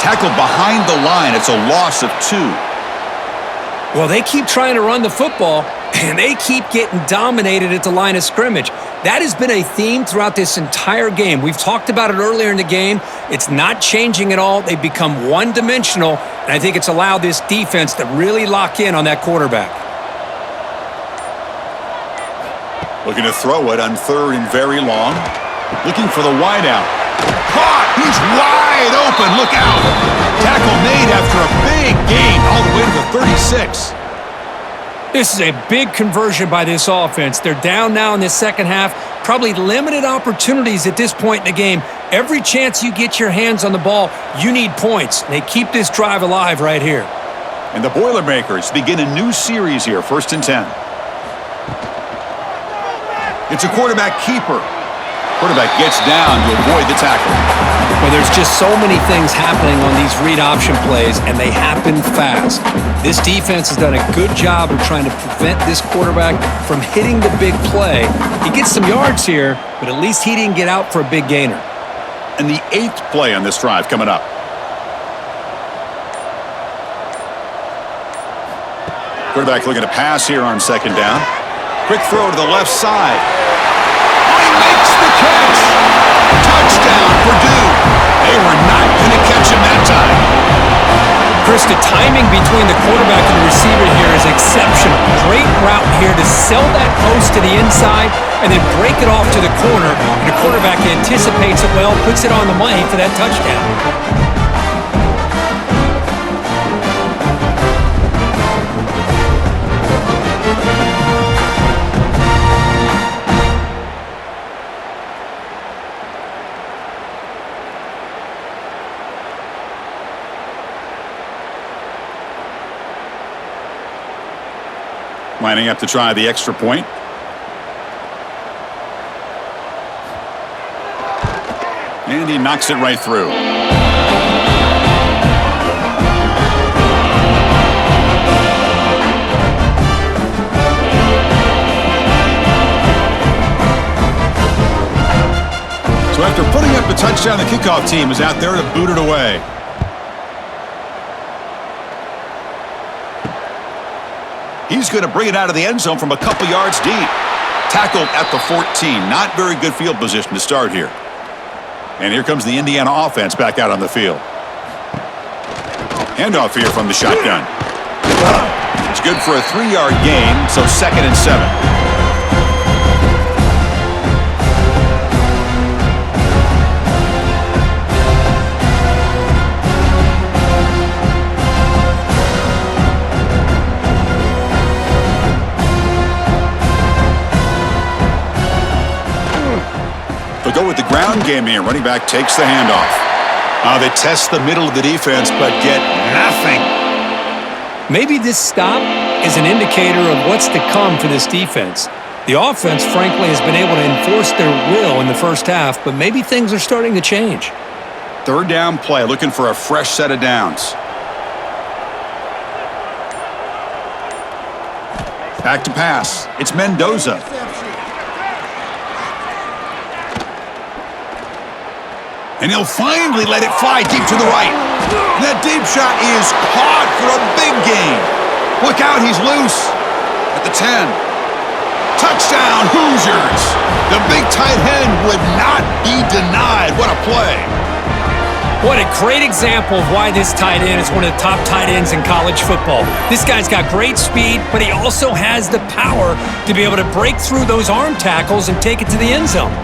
Tackled behind the line. It's a loss of 2. Well, they keep trying to run the football, and they keep getting dominated at the line of scrimmage. That has been a theme throughout this entire game. We've talked about it earlier in the game. It's not changing at all. They've become one-dimensional, and I think it's allowed this defense to really lock in on that quarterback. Looking to throw it on 3rd and very long. Looking for the wideout. Caught! He's wide open. Look out. Tackle made after a big gain all the way to the 36. This is a big conversion by this offense. They're down now in this second half. Probably limited opportunities at this point in the game. Every chance you get your hands on the ball, you need points. They keep this drive alive right here. And the Boilermakers begin a new series here, 1st and 10. It's a quarterback keeper. Quarterback gets down to avoid the tackle. Well, there's just so many things happening on these read option plays, and they happen fast. This defense has done a good job of trying to prevent this quarterback from hitting the big play. He gets some yards here, but at least he didn't get out for a big gainer. And the 8th play on this drive coming up. Quarterback looking to pass here on 2nd down. Quick throw to the left side. Oh, he makes the catch. Touchdown, Purdue. They were not going to catch him that time. Chris, the timing between the quarterback and the receiver here is exceptional. Great route here to sell that post to the inside and then break it off to the corner. And the quarterback anticipates it well, puts it on the money for that touchdown. Lining up to try the extra point. And he knocks it right through. So after putting up a touchdown, the kickoff team is out there to boot it away. He's going to bring it out of the end zone from a couple yards deep. Tackled at the 14. Not very good field position to start here. And here comes the Indiana offense back out on the field. Handoff here from the shotgun. It's good for a 3-yard gain, so 2nd and 7. Go with the ground game here. Running back takes the handoff. They test the middle of the defense, but get nothing. Maybe this stop is an indicator of what's to come for this defense. The offense, frankly, has been able to enforce their will in the first half, but maybe things are starting to change. 3rd down play, looking for a fresh set of downs. Back to pass. It's Mendoza. And he'll finally let it fly deep to the right. And that deep shot is caught for a big gain. Look out, he's loose. At the 10. Touchdown, Hoosiers. The big tight end would not be denied. What a play. What a great example of why this tight end is one of the top tight ends in college football. This guy's got great speed, but he also has the power to be able to break through those arm tackles and take it to the end zone.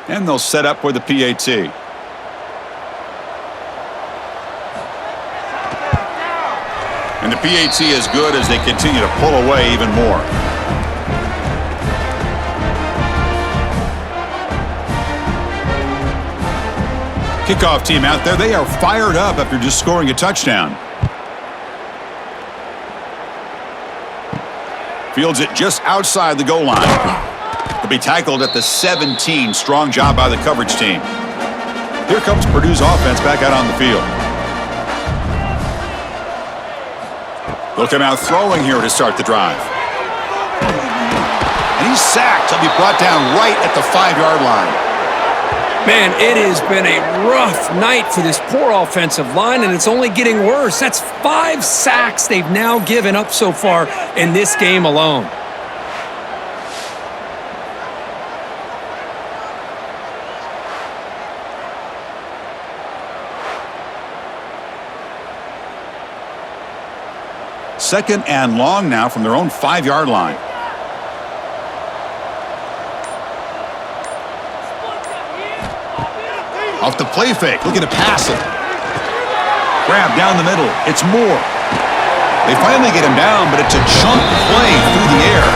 And they'll set up for the PAT. And the PAT is good as they continue to pull away even more. Kickoff team out there. They are fired up after just scoring a touchdown. Fields it just outside the goal line. He'll be tackled at the 17. Strong job by the coverage team. Here comes Purdue's offense back out on the field. They'll come out throwing here to start the drive. And he's sacked. He'll be brought down right at the 5-yard line. Man, it has been a rough night for this poor offensive line, and it's only getting worse. That's 5 sacks they've now given up so far in this game alone. second and long now from their own 5-yard line. Off the play fake, looking to pass it. Grab down the middle, it's Moore. They finally get him down, but it's a chunk play through the air.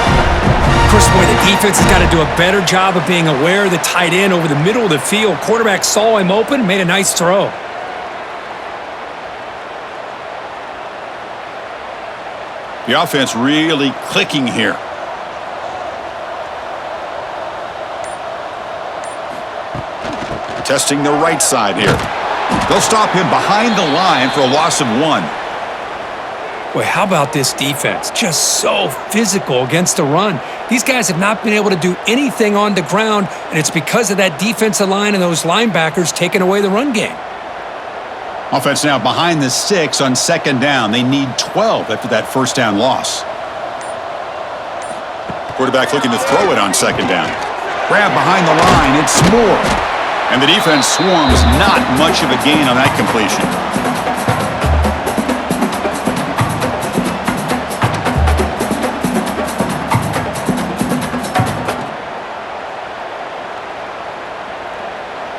Chris, boy, the defense has got to do a better job of being aware of the tight end over the middle of the field. Quarterback saw him open, made a nice throw. The offense really clicking here. Testing the right side here. They'll stop him behind the line for a loss of 1. Boy, how about this defense? Just so physical against the run. These guys have not been able to do anything on the ground, and it's because of that defensive line and those linebackers taking away the run game. Offense now behind the 6 on second down. They need 12 after that first down loss. Quarterback looking to throw it on second down. Grab behind the line. It's Moore. And the defense swarms, not much of a gain on that completion.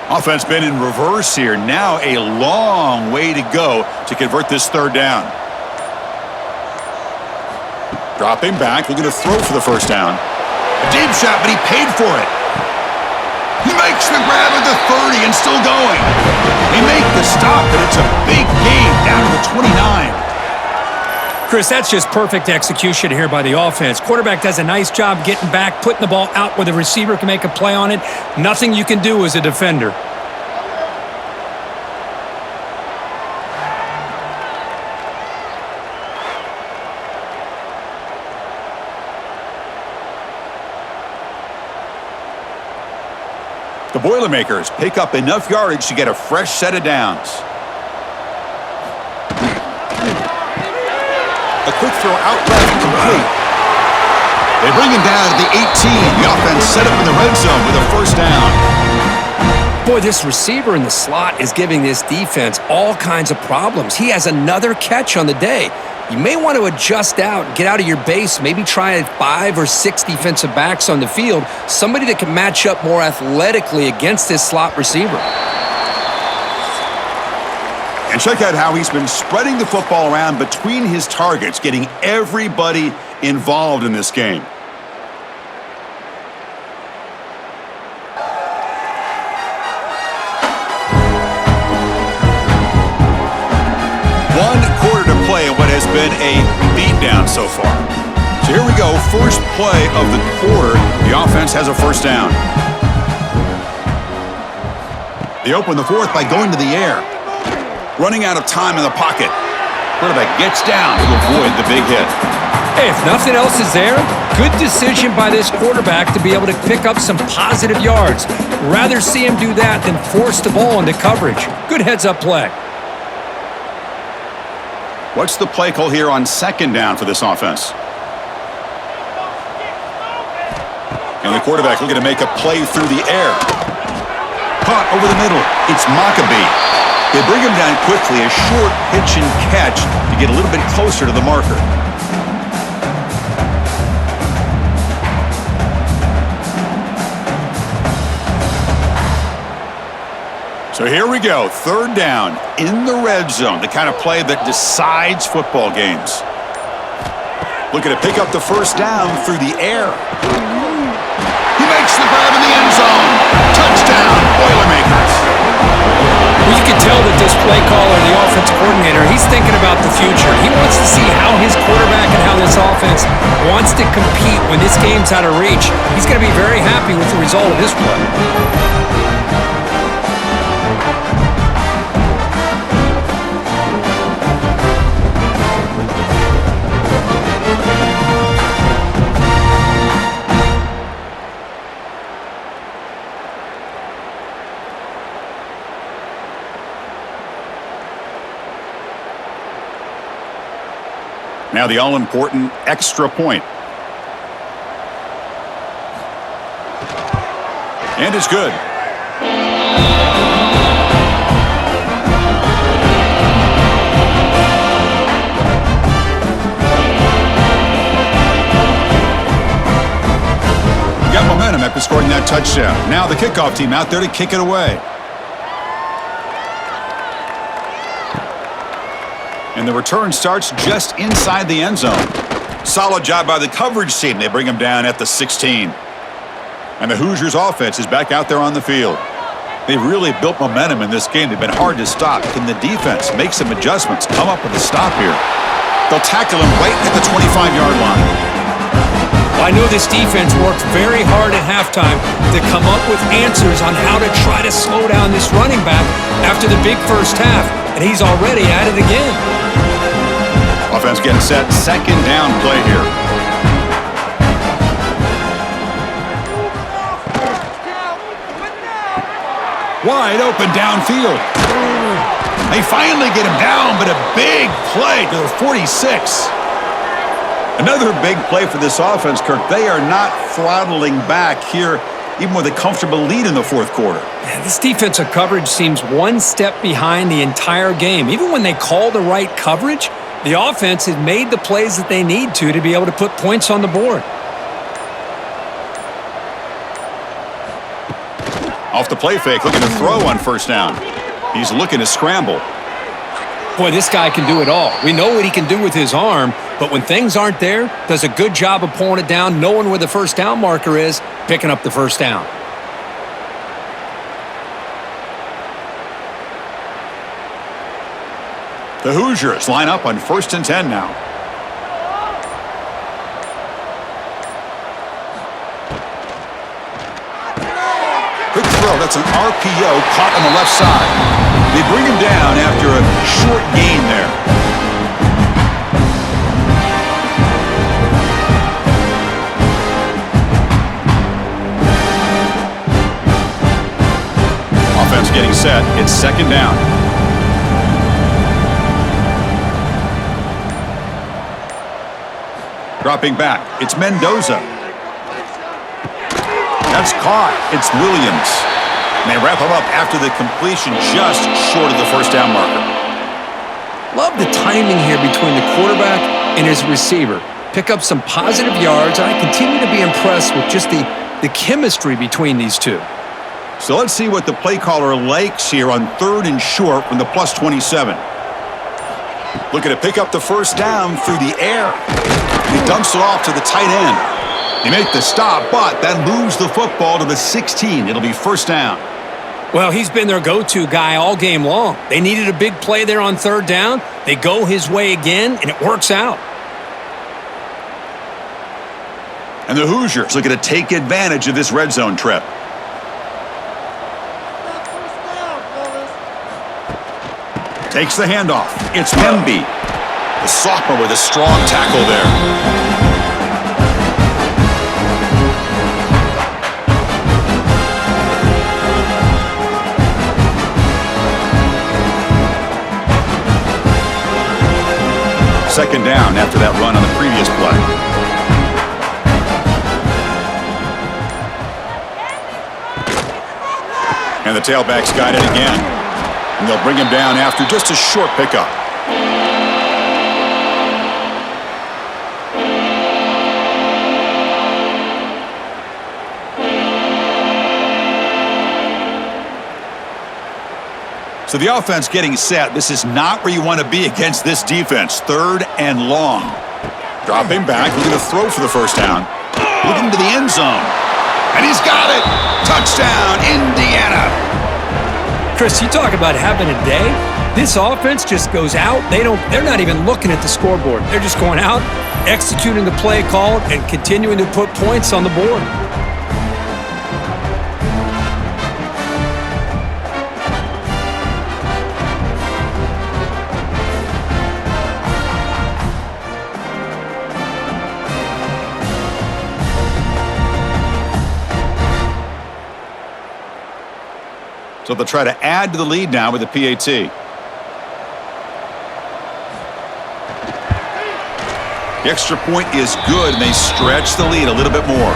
Offense been in reverse here. Now a long way to go to convert this third down. Dropping back, looking to throw for the first down. A deep shot, but he paid for it. He makes the grab at the 30 and still going. They make the stop, but it's a big gain down to the 29. Chris, that's just perfect execution here by the offense. Quarterback does a nice job getting back, putting the ball out where the receiver can make a play on it. Nothing you can do as a defender. The Boilermakers pick up enough yardage to get a fresh set of downs. A quick throw out left, complete. They bring him down to the 18. The offense set up in the red zone with a first down. Boy, this receiver in the slot is giving this defense all kinds of problems. He has another catch on the day. You may want to adjust out, get out of your base, maybe try 5 or 6 defensive backs on the field, somebody that can match up more athletically against this slot receiver. And check out how he's been spreading the football around between his targets, getting everybody involved in this game. One quarter to play in what has been a beatdown so far. So here we go, first play of the quarter. The offense has a first down. They open the fourth by going to the air. Running out of time in the pocket. Quarterback gets down to avoid the big hit. Hey, if nothing else is there, good decision by this quarterback to be able to pick up some positive yards. Rather see him do that than force the ball into coverage. Good heads-up play. What's the play call here on second down for this offense? And the quarterback looking to make a play through the air. Caught over the middle. It's Maccabee. They bring him down quickly, a short pitch and catch to get a little bit closer to the marker. So here we go, third down in the red zone, the kind of play that decides football games. Looking to pick up the first down through the air. He makes the grab in the end zone. Touchdown, Boilermakers. Well, you can tell that this play caller, the offensive coordinator, he's thinking about the future. He wants to see how his quarterback and how this offense wants to compete when this game's out of reach. He's going to be very happy with the result of this play. Now the all-important extra point. And it's good. momentum after scoring that touchdown. Now the kickoff team out there to kick it away. And the return starts just inside the end zone. Solid job by the coverage team. They bring him down at the 16. And the Hoosiers offense is back out there on the field. They've really built momentum in this game. They've been hard to stop. Can the defense make some adjustments, come up with a stop here? They'll tackle him right at the 25-yard line. I know this defense worked very hard at halftime to come up with answers on how to try to slow down this running back after the big first half, and he's already at it again. Offense getting set. Second down play here. Wide open downfield. They finally get him down, but a big play to the 46. Another big play for this offense, Kirk. They are not throttling back here, even with a comfortable lead in the fourth quarter. Man, this defensive coverage seems one step behind the entire game. Even when they call the right coverage, the offense has made the plays that they need to be able to put points on the board. Off the play fake, looking to throw on first down. He's looking to scramble. Boy, this guy can do it all. We know what he can do with his arm, but when things aren't there, does a good job of pulling it down, knowing where the first down marker is, picking up the first down. The Hoosiers line up on 1st and 10 now. Quick throw, that's an RPO caught on the left side. They bring him down after a short gain there. Offense getting set. It's second down. Dropping back. It's Mendoza. That's caught. It's Williams. And they wrap him up after the completion just short of the first down marker. Love the timing here between the quarterback and his receiver. Pick up some positive yards, and I continue to be impressed with just the chemistry between these two. So let's see what the play caller likes here on 3rd and short from the +27. Looking to pick up the first down through the air. He dumps it off to the tight end. They make the stop, but that moves the football to the 16. It'll be first down. Well, he's been their go-to guy all game long. They needed a big play there on 3rd down. They go his way again, and it works out. And the Hoosiers looking to take advantage of this red zone trip. Takes the handoff. It's Memby. The sophomore with a strong tackle there. Second down after that run on the previous play. And the tailback's got it again. And they'll bring him down after just a short pickup. So the offense getting set. This is not where you want to be against this defense. 3rd and long. Dropping back, looking to throw for the first down. Looking to the end zone. And he's got it. Touchdown, Indiana. Chris, you talk about having a day. This offense just goes out. They're not even looking at the scoreboard. They're just going out, executing the play called, and continuing to put points on the board. So they'll try to add to the lead now with the PAT. The extra point is good, and they stretch the lead a little bit more.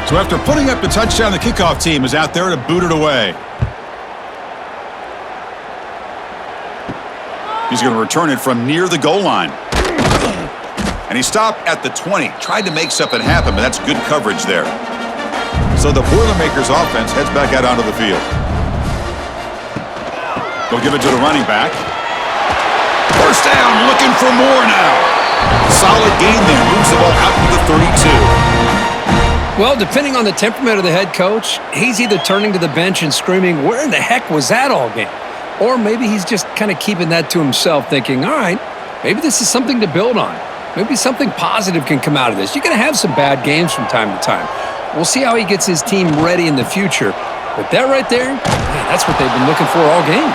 So after putting up the touchdown, the kickoff team is out there to boot it away. He's going to return it from near the goal line. And he stopped at the 20. Tried to make something happen, but that's good coverage there. So the Boilermakers offense heads back out onto the field. They'll give it to the running back. First down, looking for more now. Solid gain there. Moves the ball out to the 32. Well, depending on the temperament of the head coach, he's either turning to the bench and screaming, "Where in the heck was that all game?" Or maybe he's just kind of keeping that to himself, thinking, all right, maybe this is something to build on. Maybe something positive can come out of this. You're going to have some bad games from time to time. We'll see how he gets his team ready in the future. But that right there, man, that's what they've been looking for all game.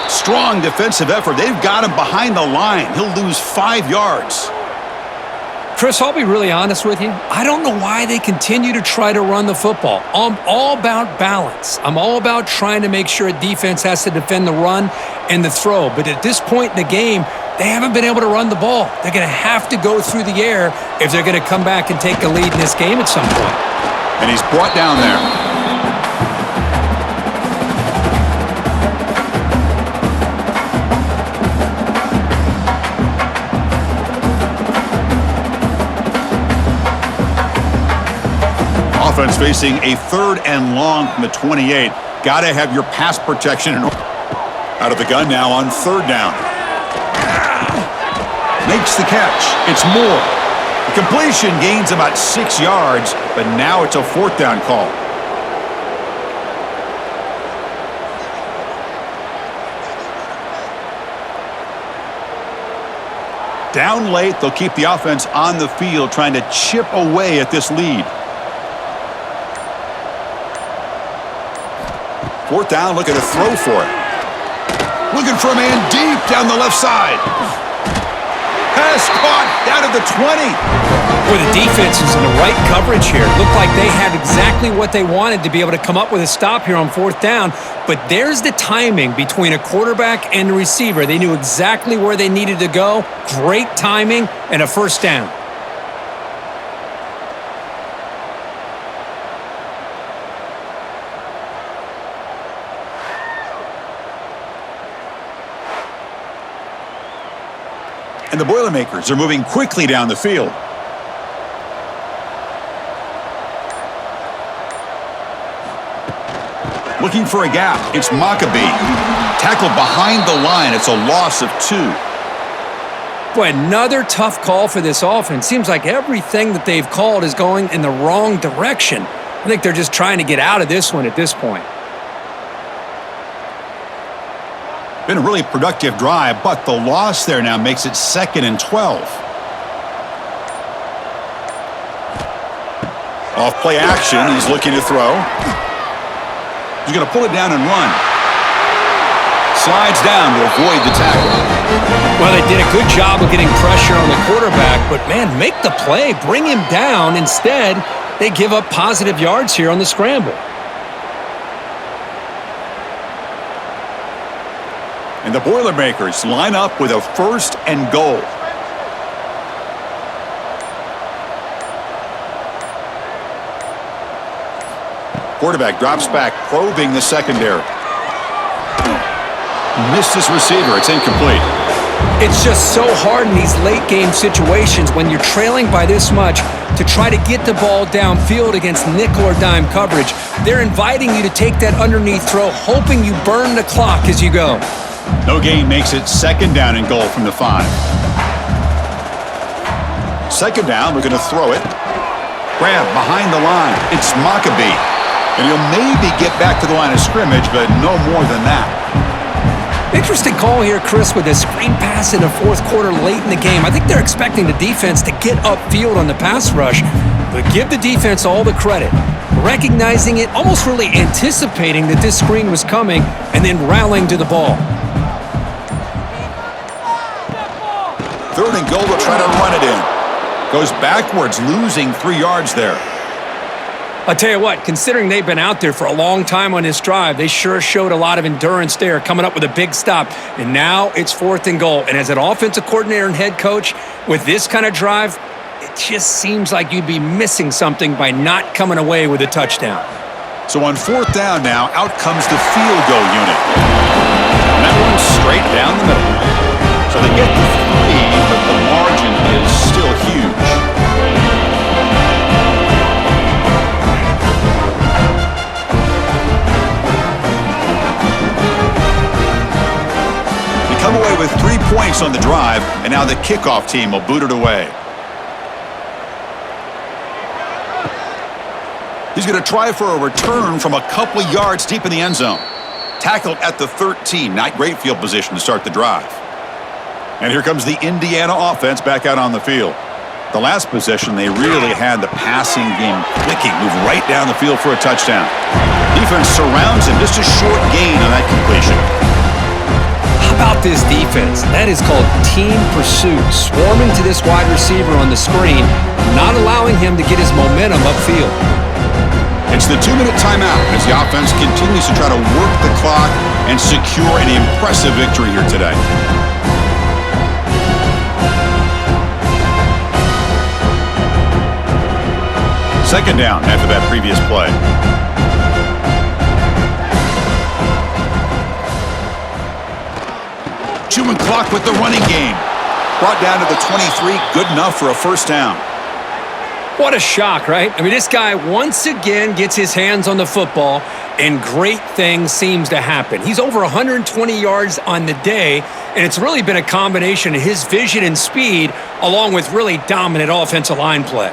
Strong defensive effort. They've got him behind the line. He'll lose 5 yards. Chris, I'll be really honest with you. I don't know why they continue to try to run the football. I'm all about balance. I'm all about trying to make sure a defense has to defend the run and the throw. But at this point in the game, they haven't been able to run the ball. They're going to have to go through the air if they're going to come back and take a lead in this game at some point. And he's brought down there. Offense facing a 3rd and long from the 28. Got to have your pass protection. Out of the gun now on 3rd down. Makes the catch. It's Moore. The completion gains about 6 yards, but now it's a 4th down call. Down late, they'll keep the offense on the field trying to chip away at this lead. 4th down, looking to throw for it. Looking for a man deep down the left side. Pass caught down at the 20. Boy, the defense is in the right coverage here. Looked like they had exactly what they wanted to be able to come up with a stop here on 4th down. But there's the timing between a quarterback and the receiver. They knew exactly where they needed to go. Great timing and a 1st down. And the Boilermakers are moving quickly down the field. Looking for a gap. It's Maccabee. Tackled behind the line. It's a loss of 2. Boy, another tough call for this offense. Seems like everything that they've called is going in the wrong direction. I think they're just trying to get out of this one at this point. Been a really productive drive, but the loss there now makes it 2nd and 12. Off play action, he's looking to throw. He's going to pull it down and run. Slides down to avoid the tackle. Well, they did a good job of getting pressure on the quarterback, but man, make the play, bring him down. Instead, they give up positive yards here on the scramble. And the Boilermakers line up with a 1st and goal. Quarterback drops back, probing the secondary. Missed his receiver. It's incomplete. It's just so hard in these late game situations when you're trailing by this much to try to get the ball downfield against nickel or dime coverage. They're inviting you to take that underneath throw, hoping you burn the clock as you go. No gain makes it 2nd down and goal from the 5. 2nd down, we're going to throw it. Grab behind the line. It's Maccabee. And he'll maybe get back to the line of scrimmage, but no more than that. Interesting call here, Chris, with a screen pass in the 4th quarter late in the game. I think they're expecting the defense to get upfield on the pass rush, but give the defense all the credit. Recognizing it, almost really anticipating that this screen was coming, and then rallying to the ball. 3rd and goal, to try to run it in. Goes backwards, losing 3 yards there. I'll tell you what, considering they've been out there for a long time on this drive, they sure showed a lot of endurance there, coming up with a big stop. And now it's 4th and goal. And as an offensive coordinator and head coach, with this kind of drive, it just seems like you'd be missing something by not coming away with a touchdown. So on 4th down now, out comes the field goal unit. And that one's straight down the middle. they get the 3, but the margin is still huge. They come away with 3 points on the drive, and now the kickoff team will boot it away. He's going to try for a return from a couple of yards deep in the end zone. Tackled at the 13. Not great field position to start the drive. And here comes the Indiana offense back out on the field. The last possession, they really had the passing game clicking. Move right down the field for a touchdown. Defense surrounds him. Just a short gain on that completion. How about this defense? That is called team pursuit. Swarming to this wide receiver on the screen, not allowing him to get his momentum upfield. It's the 2-minute timeout as the offense continues to try to work the clock and secure an impressive victory here today. Second down after that previous play. Chewing clock with the running game. Brought down to the 23, good enough for a first down. What a shock, right? I mean, this guy once again gets his hands on the football, and great things seems to happen. He's over 120 yards on the day, and it's really been a combination of his vision and speed along with really dominant offensive line play.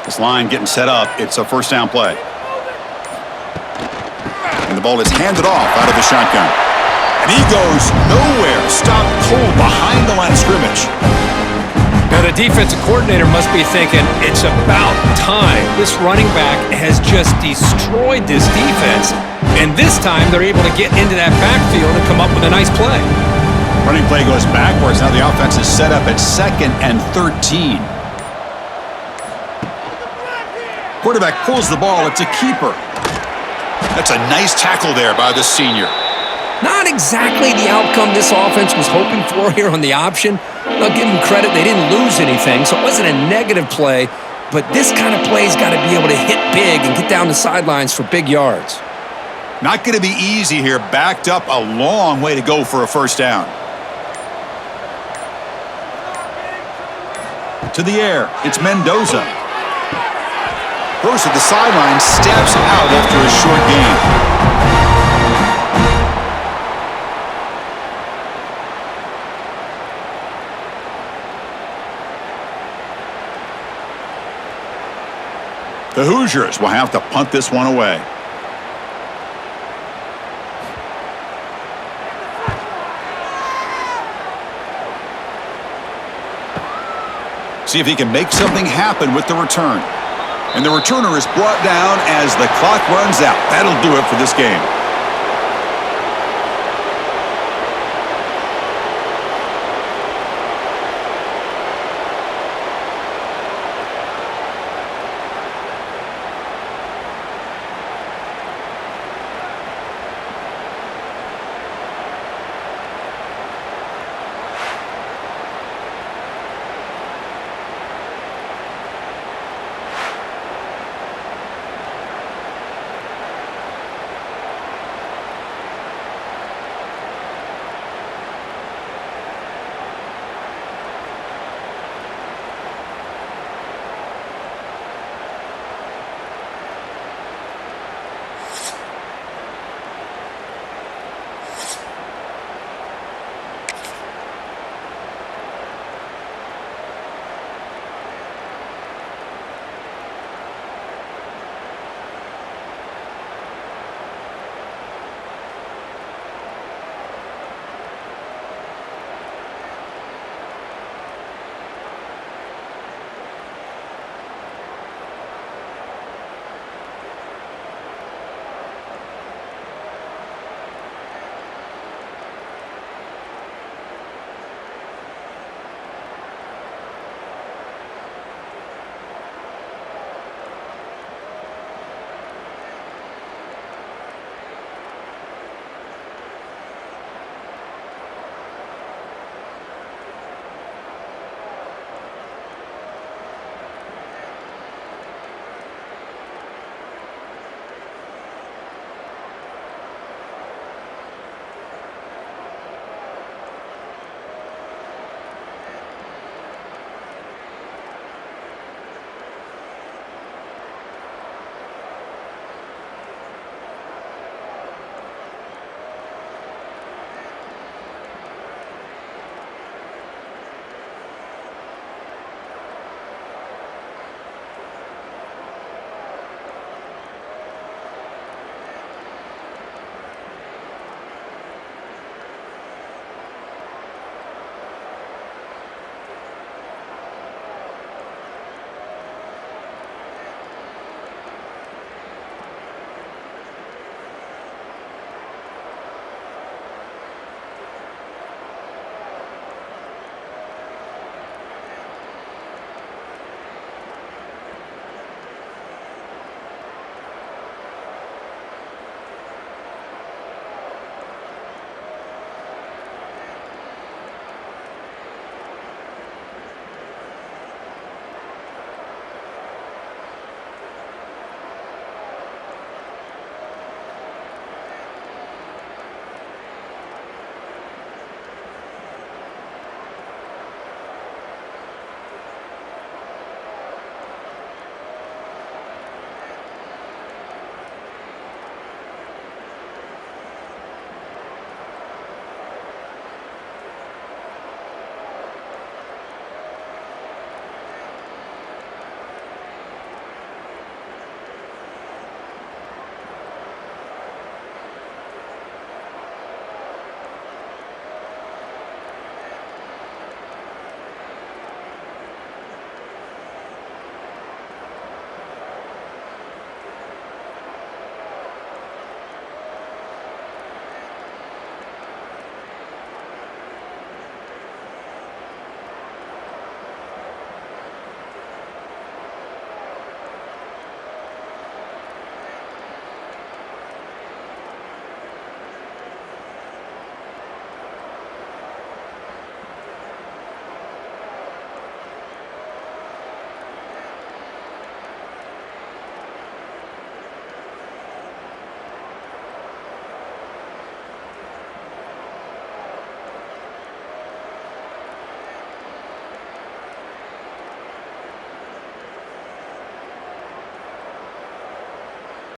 This line getting set up. It's a first down play. And the ball is handed off out of the shotgun. And he goes nowhere. Stopped cold behind the line of scrimmage. Now, the defensive coordinator must be thinking, it's about time. This running back has just destroyed this defense, and this time they're able to get into that backfield and come up with a nice play. Running play goes backwards. Now the offense is set up at 2nd and 13. Quarterback pulls the ball. It's a keeper. That's a nice tackle there by the senior. Not exactly the outcome this offense was hoping for here on the option. I'll give them credit, they didn't lose anything, so it wasn't a negative play, but this kind of play's got to be able to hit big and get down the sidelines for big yards. Not going to be easy here. Backed up a long way to go for a first down. To the air, it's Mendoza. First at the sideline, steps out after a short gain. The Hoosiers will have to punt this one away. See if he can make something happen with the return. And the returner is brought down as the clock runs out. That'll do it for this game.